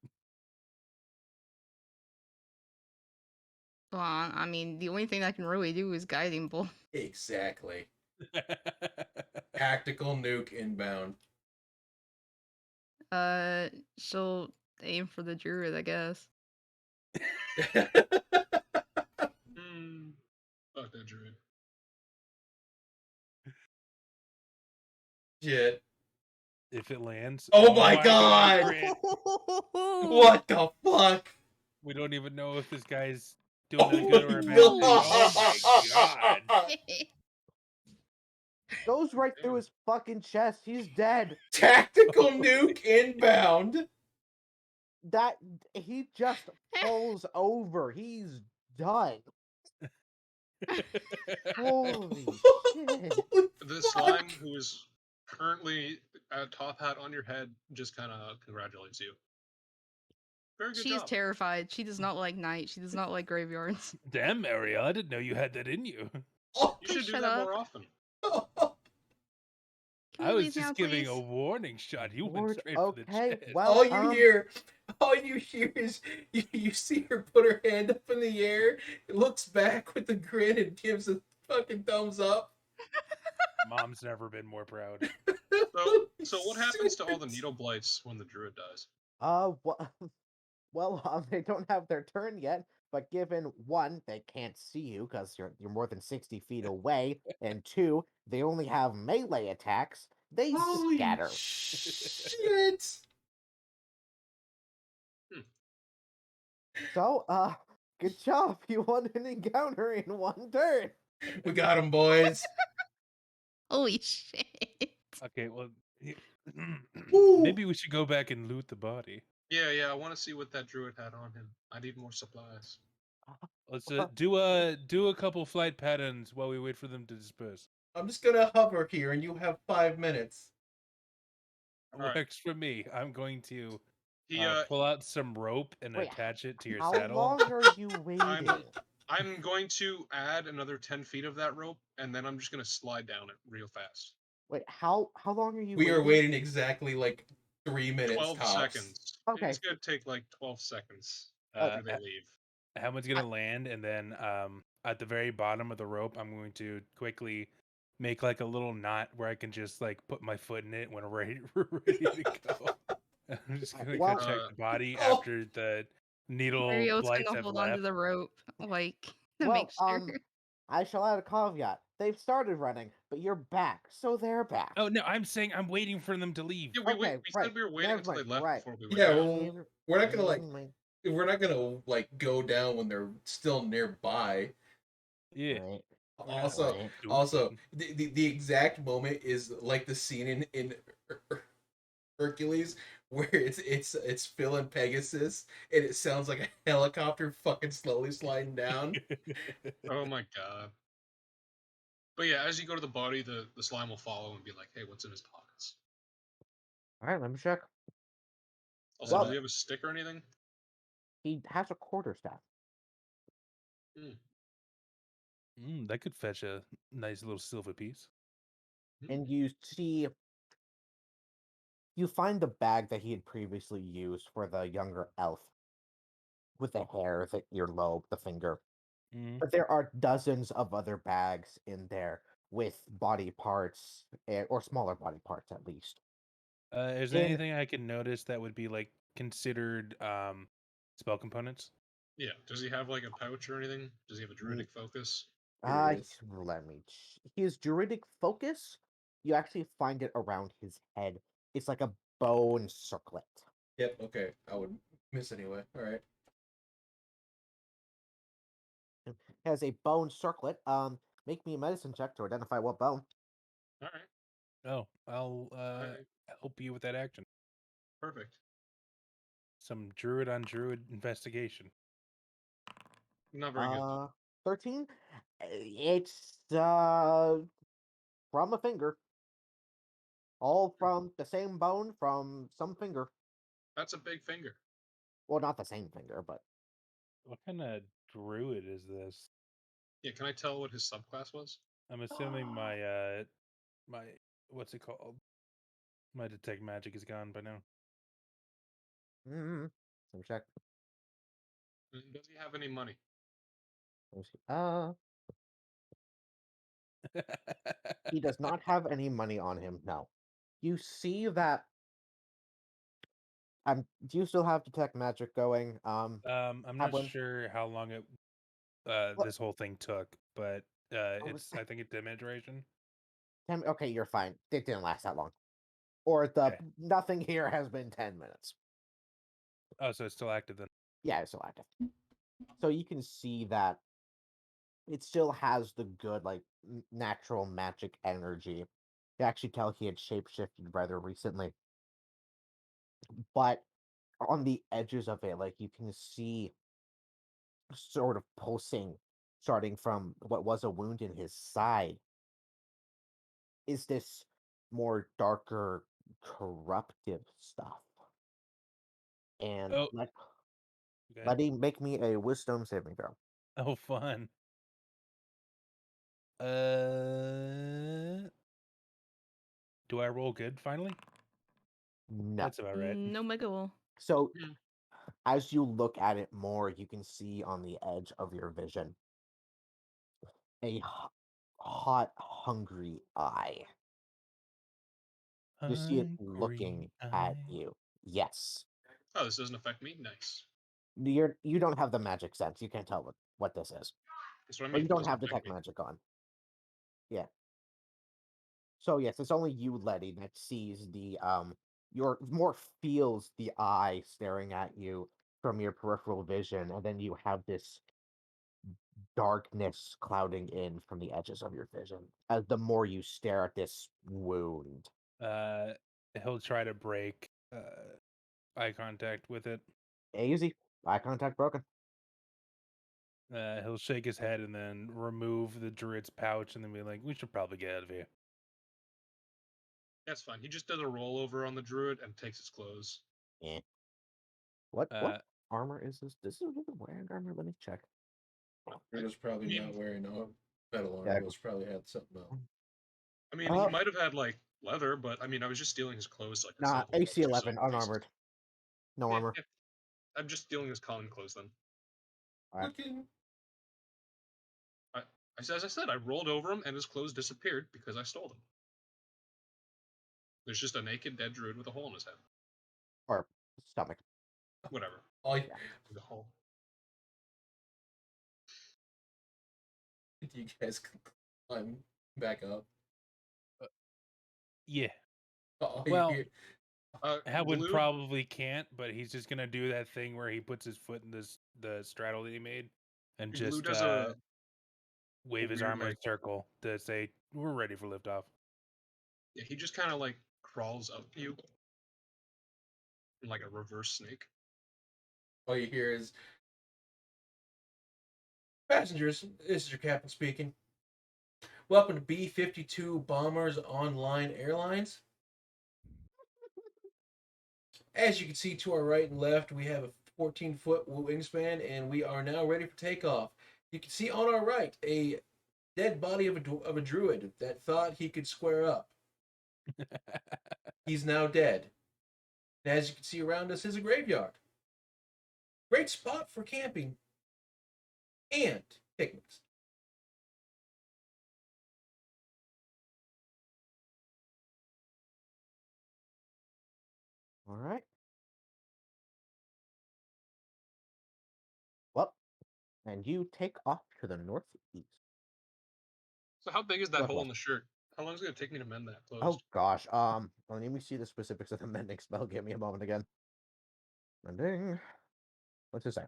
Well, I mean, the only thing I can really do is guiding bolt. Exactly. Tactical nuke inbound. She'll aim for the druid, I guess. Hmm. Fuck that druid. Shit. If it lands. Oh my God! Grant. What the fuck? We don't even know if this guy's doing Oh a good or a my bad Holy thing. Oh my god. Goes right through his fucking chest. He's dead. Tactical nuke inbound. That he just falls over. He's done. Holy shit. The slime who is currently a top hat on your head just kind of congratulates you. Very good She's job. terrified. She does not like night. She does not like graveyards. Damn, Ariel, I didn't know you had that in you. Oh, You should do Shut that up. more often. Can I we was leave now, just giving please? a warning shot. You went Lord, straight for the okay, chest. well, all you hear is you see her put her hand up in the air, looks back with a grin, and gives a fucking thumbs up. Mom's never been more proud. So what happens to all the needle blights when the druid dies? Well, they don't have their turn yet, but given one, they can't see you because you're more than 60 feet away, and two, they only have melee attacks. They Holy scatter. shit! So, good job. You won an encounter in one turn. We got him, boys. Holy shit. Okay, well, Ooh. maybe we should go back and loot the body. Yeah, I want to see what that druid had on him. I need more supplies. Let's do a couple flight patterns while we wait for them to disperse. I'm just gonna hover here, and you have 5 minutes. Alright. Works for me. I'm going to He pull out some rope and Wait, attach it to your How saddle. long are you waiting? I'm going to add another 10 feet of that rope, and then I'm just going to slide down it real fast. Wait, how long are you We waiting? are waiting exactly like 3 minutes 12 tops. seconds. Okay. It's going to take like 12 seconds Uh, after they leave. Helmet's gonna land, and then at the very bottom of the rope, I'm going to quickly make like a little knot where I can just like put my foot in it when we're ready to go. I'm just gonna go Well- check the body Oh. after the needle Mario's blights gonna have hold onto left. the rope, like, to Well, make sure. I shall add a caveat. They've started running, but you're back, so they're back. Oh no, I'm saying I'm waiting for them to leave. Yeah, we Okay, said we were waiting never until they mind, left right. before we went Yeah, down. well, we're not gonna like Never mind. we're not gonna like go down when they're still nearby. Yeah. Right. Also, Right. also, the exact moment is like the scene in Hercules where it's Phil and Pegasus, and it sounds like a helicopter fucking slowly sliding down. Oh my god. But yeah, as you go to the body, the slime will follow and be like, hey, what's in his pockets? All right, let me check. Also, Well- does he have a stick or anything? He has a quarterstaff. That could fetch a nice little silver piece. And you see, you find the bag that he had previously used for the younger elf with the hair, the earlobe, the finger. Mm. But there are dozens of other bags in there with body parts, or smaller body parts at least. Is there anything I can notice that would be like considered spell components? Yeah. Does he have like a pouch or anything? Does he have a druidic focus? It is. Let me. His druidic focus, you actually find it around his head. It's like a bone circlet. Yep. Okay. I would miss anyway. All right. It has a bone circlet. Make me a medicine check to identify what bone. All right. Oh, I'll Alright. help you with that action. Perfect. Some druid on druid investigation. Not very good. 13. It's from a finger. All from the same bone from some finger. That's a big finger. Well, not the same finger, but What kind of druid is this? Yeah, can I tell what his subclass was? I'm assuming my my what's it called? My detect magic is gone by now. let me check. And does he have any money? Let me see. He does not have any money on him. No. You see that. Do you still have detect magic going? I'm not Hablin? sure how long it What? this whole thing took, but Oh, it's I think it's dim duration. Okay, you're fine. It didn't last that long. Or the Okay. nothing here has been 10 minutes. Oh, so it's still active then. Yeah, it's still active. So you can see that it still has the good, like, natural magic energy. You actually tell he had shapeshifted rather recently. But on the edges of it, like, you can see sort of pulsing, starting from what was a wound in his side, is this more darker, corruptive stuff. And Oh, okay. let him make me a wisdom saving throw. Oh, fun. Do I roll good finally? No. That's about right. No mega will. So Hmm. as you look at it more, you can see on the edge of your vision a hot, hungry eye. You see it Hungry looking at eye. you. Yes. Oh, this doesn't affect me? Nice. You don't have the magic sense. You can't tell what this is. That's what I Or mean. you It don't doesn't have affect detect me. magic on. Yeah. So yes, it's only you, Letty, that sees the your more feels the eye staring at you from your peripheral vision, and then you have this darkness clouding in from the edges of your vision as the more you stare at this wound. Uh, he'll try to break eye contact with it. Easy. Eye contact broken. He'll shake his head and then remove the druid's pouch and then be like, "We should probably get out of here." That's fine. He just does a rollover on the druid and takes his clothes. Yeah. What Uh, armor is this? This is really wearing armor. Let me check. He was probably mean- not wearing metal armor. Yeah. He was probably had something else. I mean, he might have had like leather, but I mean, I was just stealing his clothes. So I could Nah, sell them AC for 11, silver pieces. unarmored. No Yeah, armor. yeah. I'm just stealing his common clothes then. Alright. Looking. As I said, I rolled over him and his clothes disappeared because I stole them. There's just a naked dead druid with a hole in his head. Or stomach. Whatever. Oh, Yeah. The hole. you guys can climb back up. yeah. Oh, Well, you Howard Glue, probably can't, but he's just gonna do that thing where he puts his foot in the straddle that he made and Glue just does a wave his weird, arm in a like, circle to say we're ready for liftoff. yeah, he just kind of like crawls up you like a reverse snake. all you hear is passengers. This is your captain speaking. Welcome to B-52 Bombers Online Airlines. As you can see to our right and left, we have a 14-foot wingspan, and we are now ready for takeoff. You can see on our right a dead body of a druid that thought he could square up. He's now dead. And as you can see around us is a graveyard. Great spot for camping and picnics. Alright. Well, and you take off to the northeast. So how big is that hole in Northwest. the shirt? How long is it gonna take me to mend that closed? Oh gosh. Let me see the specifics of the mending spell. Give me a moment again. Mending. What's his name?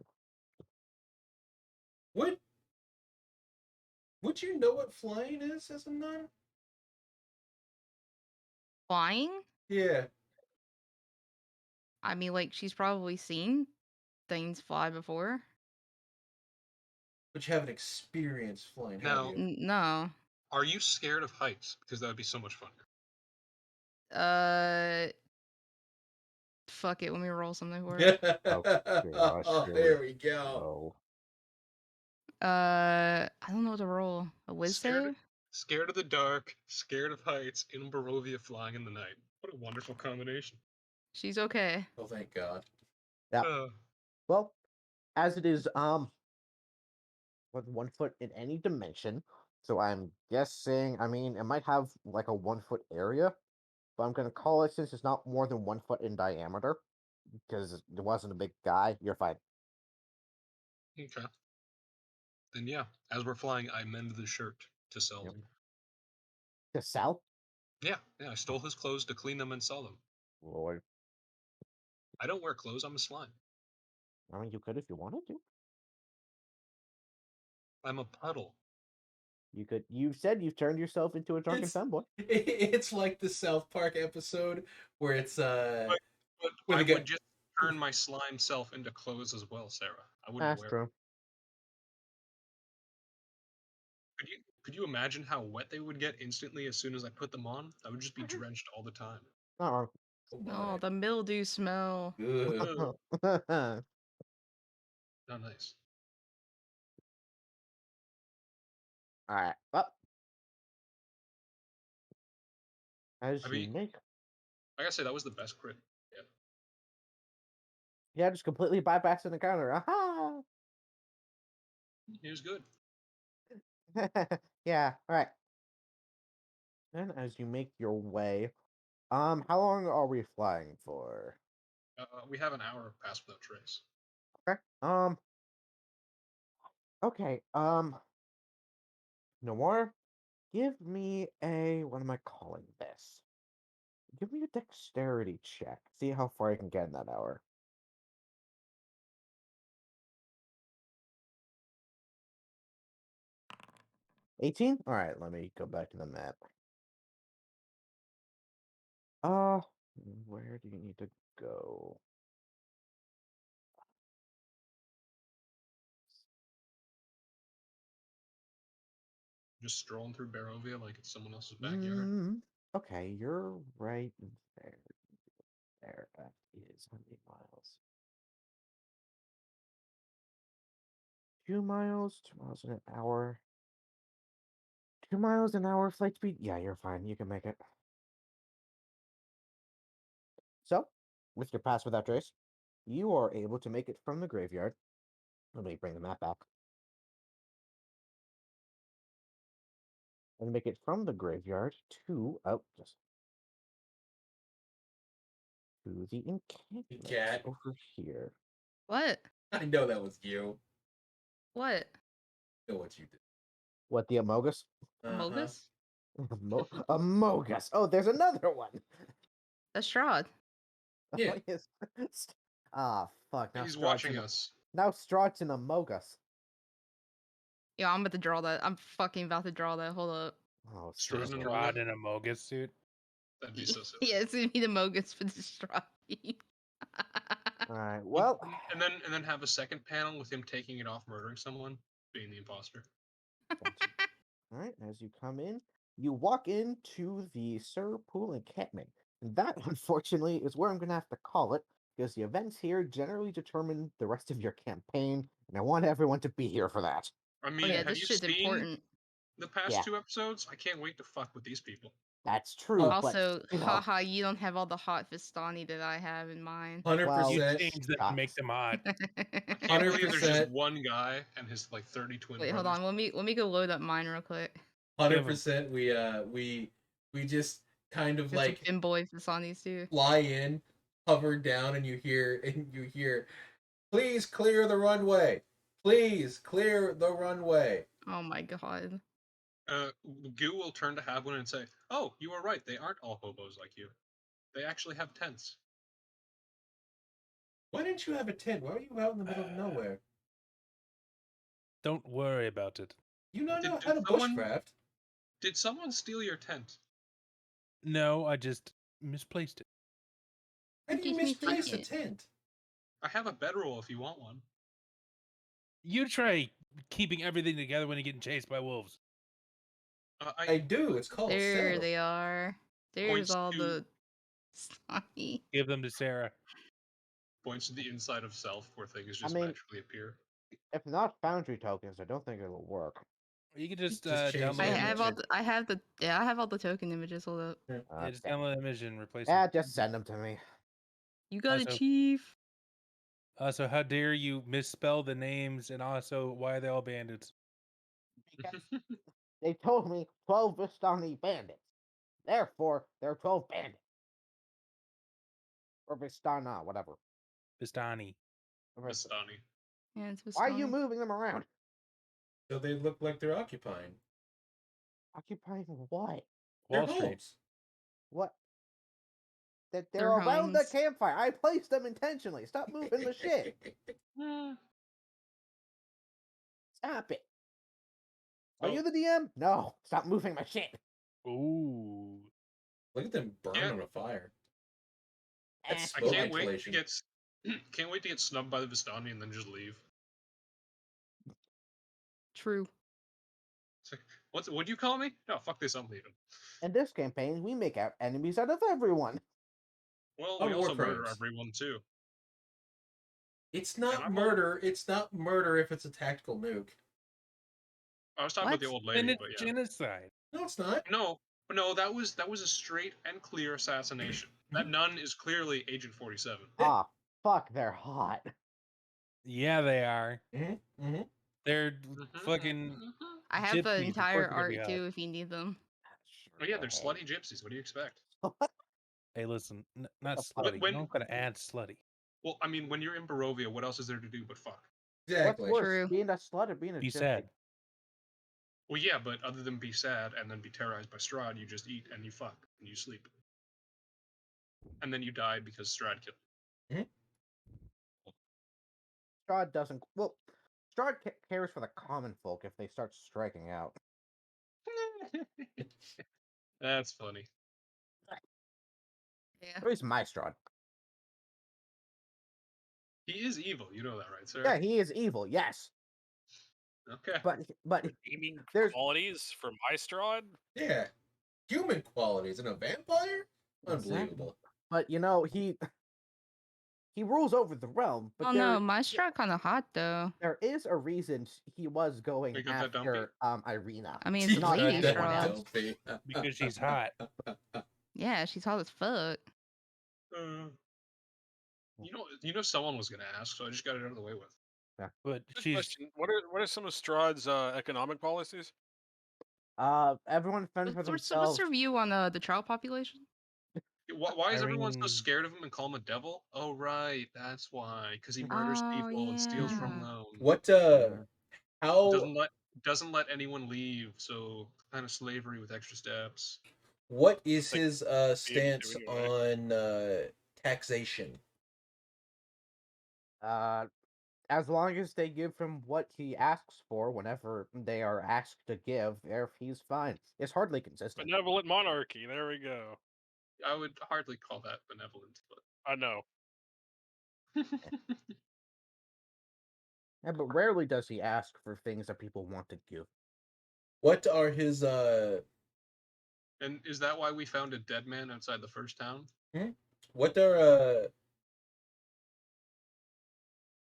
Would you know what flying is as a nun? Flying? Yeah. I mean, like, she's probably seen things fly before. But you haven't experienced flying, have Now, you? No. are you scared of heights? Because that would be so much fun. Fuck it. Let me roll something for it. Oh gosh, Oh, here there we go. go. I don't know what to roll. A whiz Scared, save? scared of the dark, scared of heights, in Barovia flying in the night. What a wonderful combination. She's okay. Oh, thank God. Yeah. Uh, Well, as it is, with 1 foot in any dimension, so I'm guessing. I mean, it might have like a 1 foot area, but I'm gonna call it, since it's not more than 1 foot in diameter, because it wasn't a big guy. You're fine. okay. Then yeah, as we're flying, I mend the shirt to sell Yep. them. To sell, Yeah, I stole his clothes to clean them and sell them. Lord. I don't wear clothes, I'm a slime. I mean, you could if you wanted to. I'm a puddle. You could. You said you turned yourself into a drunken It's femboy. it's like the South Park episode where it's But With I a guy- would just turn my slime self into clothes as well, Sarah. I wouldn't That's wear. true. Could you imagine how wet they would get instantly as soon as I put them on? I would just be drenched all the time. Not wrong. oh Oh, my. the mildew smell. Ugh. Ugh, All not nice. right. Well, as I you mean, make, like I said, that was the best crit. yeah, just completely bypassing the counter. Aha! He was good. Yeah. All right. And as you make your way, how long are we flying for? We have an hour of Pass Without Trace. Okay. Okay. No more. Give me a, what am I calling this? Give me a dexterity check. See how far I can get in that hour. 18? All right, let me go back to the map. Uh, where do you need to go? Just strolling through Barovia like it's someone else's backyard. Okay, you're right there. There, that is how many miles? 2 miles, 2 miles an hour. 2 miles an hour flight speed? Yeah, you're fine. You can make it. So, with your pass without trace, you are able to make it from the graveyard. Let me bring the map back. And make it from the graveyard to, just to the encampment Cat. over here. What? I know that was you. What? I know what you did. What, the Amogus? Uh-huh. Amogus? Amogus. Oh, there's another one. That's Strahd. Yeah. Yes. Ah, fuck. Now He's Strahd's watching an, us. now Strahd's an Amogus. Yeah, I'm about to draw that. I'm fucking about to draw that. Hold up. Oh, Strahd's Strahd. an Rod in a Mogus suit. That'd be so silly. Yeah, it's gonna be the Mogus for the Strahd. All right. Well, And then have a second panel with him taking it off, murdering someone, being the imposter. gotcha. All right. As you come in, you walk into the Sir Pool encampment. And that, unfortunately, is where I'm going to have to call it, because the events here generally determine the rest of your campaign, and I want everyone to be here for that. I Oh mean, yeah, have this you shit's seen important. the past Yeah. 2 episodes? I can't wait to fuck with these people. That's true, but, Also, you know, haha, you don't have all the hot Vistani that I have in mind. well, 100%. You change them and make them hot. Can't believe there's just 100%. one guy and his like 30 twin Wait, hold brothers. on. Let me go load up mine real quick. 100%. We just kind of Get like some femboy Vistanis too. fly in, hover down, and you hear, please clear the runway. Please clear the runway. Oh my god. Goo will turn to Havlin and say, "Oh, you are right. They aren't all hobos like you. They actually have tents." Why didn't you have a tent? Why were you out in the middle of nowhere? Don't worry about it. You don't know Did how to someone- bushcraft. Did someone steal your tent? No, I just misplaced it. How do you Teach me misplace a it. tent? I have a bedroll if you want one. You try keeping everything together when you're getting chased by wolves. I do. It's called There stealth. they are. There's Points all to- the slimy. Give them to Sarah. Points to the inside of self where things just mean- magically appear. If not foundry tokens, I don't think it'll work. You can just, Just change download the I an image. have image. I have all the token images. Hold up. Yeah, just Damn. download an image and replace Yeah, them. just send them to me. You got it, Also- Chief. Also, how dare you misspell the names, and also, why are they all bandits? Because they told me 12 Vistani bandits. Therefore, there are 12 bandits. Or Vistana, whatever. Vistani. Vistani. Yeah, it's Why are you Vistani. moving them around? So they look like they're occupying Occupying what? their Wall Street. homes. What? That they're Their around the homes. campfire. I placed them intentionally. Stop moving the shit. Stop it. Are Oh. you the DM? No. Stop moving my shit. Ooh. Look at them burn Yeah. on a fire. Eh. That's I smoke can't wait to ventilation. get can't wait to get snubbed by the Vistani and then just leave. True. It's like, what do you call me? No, fuck this, I'm leaving. In this campaign, we make out enemies out of everyone. Well, On we war also murder crimes. everyone too. It's And not I'm murder. It's not murder if it's a tactical nuke. I was talking about the What? old And lady, it's but yeah. genocide. No, it's not. No, that was a straight and clear assassination. That nun is clearly Agent 47. Ah, fuck, they're hot. Yeah, they are. Mm-hmm. Mm-hmm. They're fucking I have the gypsies. Of course entire they're gonna be art hot. too if you need them. Oh yeah, they're slutty gypsies. What do you expect? Hey, listen, not The fuck? slutty. When- You don't gotta add slutty. Well, I mean, when you're in Barovia, what else is there to do but fuck? Exactly. What's worse, True. being a slut or being a Be gypsy? sad. Well, yeah, but other than be sad and then be terrorized by Strahd, you just eat and you fuck and you sleep. And then you die because Strahd killed Strahd doesn't. Well, Strahd cares for the common folk if they start striking out. you. That's funny. Yeah. At least my Strahd. He is evil, you know that, right, sir? Yeah, he is evil, yes. Okay. But Redeeming there's- qualities for my Strahd? Yeah. Human qualities in a vampire? Exactly. Unbelievable. but you know, he rules over the realm, but Oh there no, my Strahd kind of hot though. there is a reason he was going Because that dumpy? after Irina. I mean, it's Not Lady anyone Strahd. else. Because she's hot. Yeah, she's hot as fuck. You know, someone was gonna ask, so I just got it out of the way with. But Good she's question. What are some of Strahd's economic policies? Everyone fend for What's themselves. your view on the child population? Why is everyone so Irene- scared of him and call him a devil? Oh right, that's why. Because he murders Oh, people and steals from yeah. them. What how Doesn't let anyone leave, so kind of slavery with extra steps. what is Like, his stance doing away. on taxation? As long as they give him what he asks for whenever they are asked to give, he's fine. It's hardly consistent. Benevolent monarchy. There we go. I would hardly call that benevolent, I know. but Yeah, but rarely does he ask for things that people want to give. What are his and is that why we found a dead man outside the first town?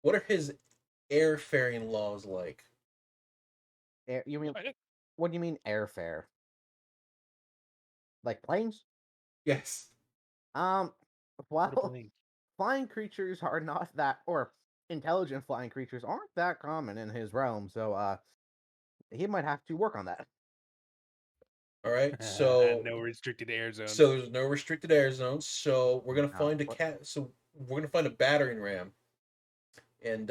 what are his airfaring laws like? You mean I did- what do you mean airfare? Like planes? Yes. Well, Totally. flying creatures are not that, or intelligent flying creatures aren't that common in his realm, so he might have to work on that. All right. So no restricted air zones. So there's no restricted air zones. So we're gonna No, find a what- cat. So we're gonna find a battering ram, and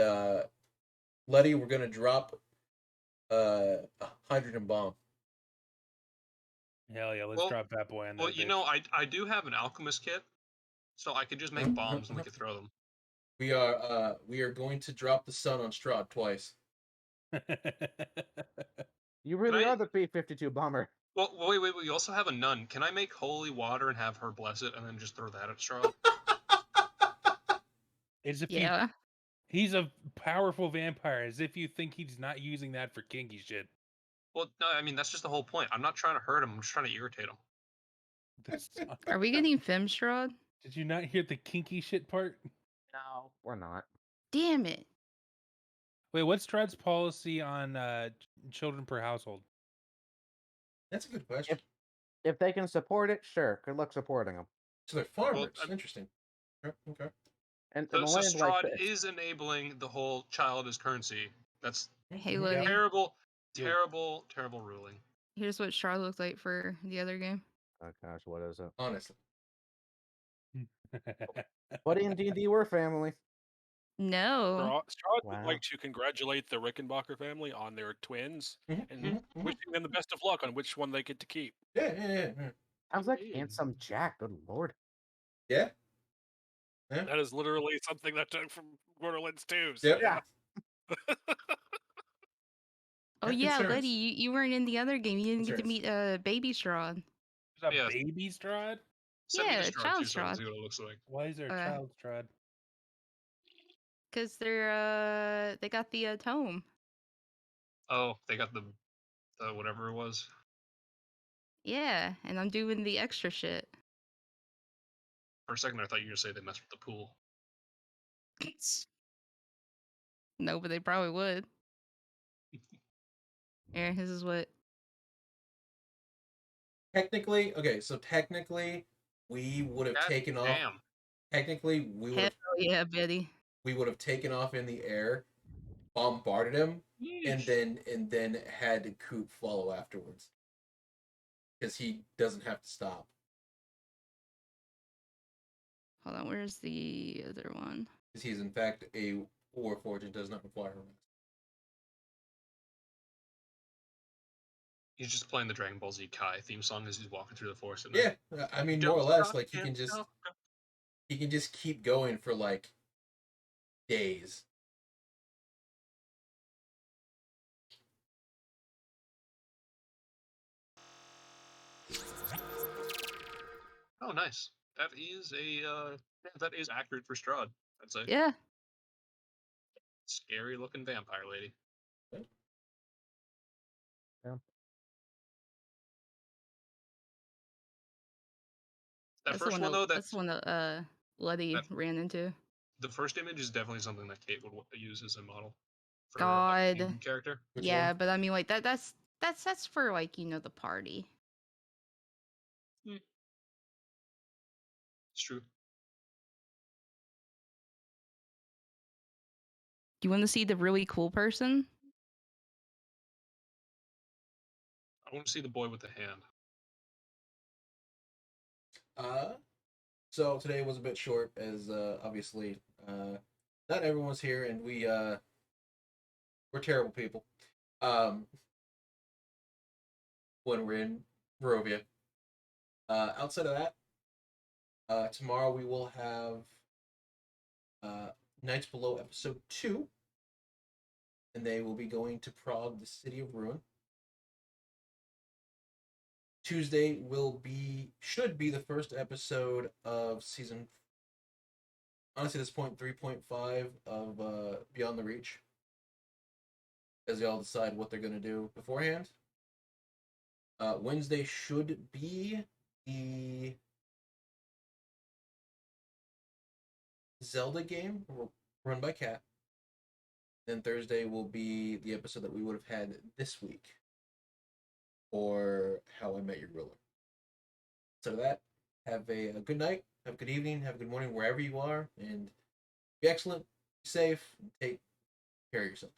Letty, we're gonna drop a hydrogen bomb. Hell yeah, let's Well- drop that boy on that. Well, you know, I do have an alchemist kit, so I could just make bombs and we could throw them. We are going to drop the sun on Strahd twice. You really I- are the P-52 bomber. Well, wait. We also have a nun. Can I make holy water and have her bless it, and then just throw that at Strahd? As if Yeah. he's a powerful vampire, as if you think he's not using that for kinky shit. Well, no, I mean that's just the whole point. I'm not trying to hurt him. I'm just trying to irritate him. That's not- Are we getting Femstrad? Did you not hear the kinky shit part? No, we're not. Damn it. Wait, what's Strahd's policy on children per household? That's a good question. If they can support it, sure. Good luck supporting them. So they're farmers. Interesting. Okay. And So, in a so land like Strahd this, is enabling the whole child as currency. That's Hey, Mhm. Liddy. terrible, Yo. terrible, terrible ruling. Here's what Strahd looked like for the other game. oh gosh, what is it? Honestly. Buddy and D&D were family. No. Strahd would Wow. like to congratulate the Rickenbacker family on their twins Mhm, and mhm, mhm. wishing them the best of luck on which one they get to keep. Yeah. Sounds like Indeed. handsome Jack. Good lord. Yeah. That is literally something that took from Borderlands 2. So Yep. yeah. Oh Have yeah, concerns. Liddy, you weren't in the other game. You didn't get to Concerns. meet Baby Strahd. There's a Yeah. baby Strahd? Send me Yeah, the Strahd child too, so I can Strahd. see what it looks like. Why is there a Okay. child Strahd? Cause they got the tome. Oh, they got the whatever it was. Yeah, and I'm doing the extra shit. For a second, I thought you were gonna say they messed with the pool. No, but they probably would. Aaron, this is what. Technically, we would have God taken off. damn. Technically, we would Hell have yeah, Betty. taken off in the air, bombarded him, and then had Coop follow afterwards, because he doesn't have to stop. Hold on, where's the other one? Because he's in fact a warforged and does not require a rest. He's just playing the Dragon Ball Z Kai theme song as he's walking through the forest. At Yeah, night. I mean, Don't more or less, stop, like he can't can just stop. keep going for like days. Oh, nice. That is that is accurate for Strahd. I'd say. Yeah. Scary looking vampire lady. Yeah. That That's first the one though, that's the one that Letty that- ran into. the first image is definitely something that Kate would use as a model for God. a character. Which Yeah, one? but I mean like that's for like, the party. It's true. Do you want to see the really cool person? I want to see the boy with the hand. So today was a bit short, as obviously not everyone's here, and we're terrible people. When we're in Barovia. Outside of that, tomorrow we will have Nights Below episode 2, and they will be going to Prague, the city of ruin. Tuesday should be the first episode of season, honestly at this point, 3.5 of Beyond the Reach, as they all decide what they're going to do beforehand. Wednesday should be the Zelda game run by Kat. Then Thursday will be the episode that we would have had this week, or How I Met Your Griller. So that, have a good night, have a good evening, have a good morning wherever you are, and be excellent, be safe, and take care of yourselves.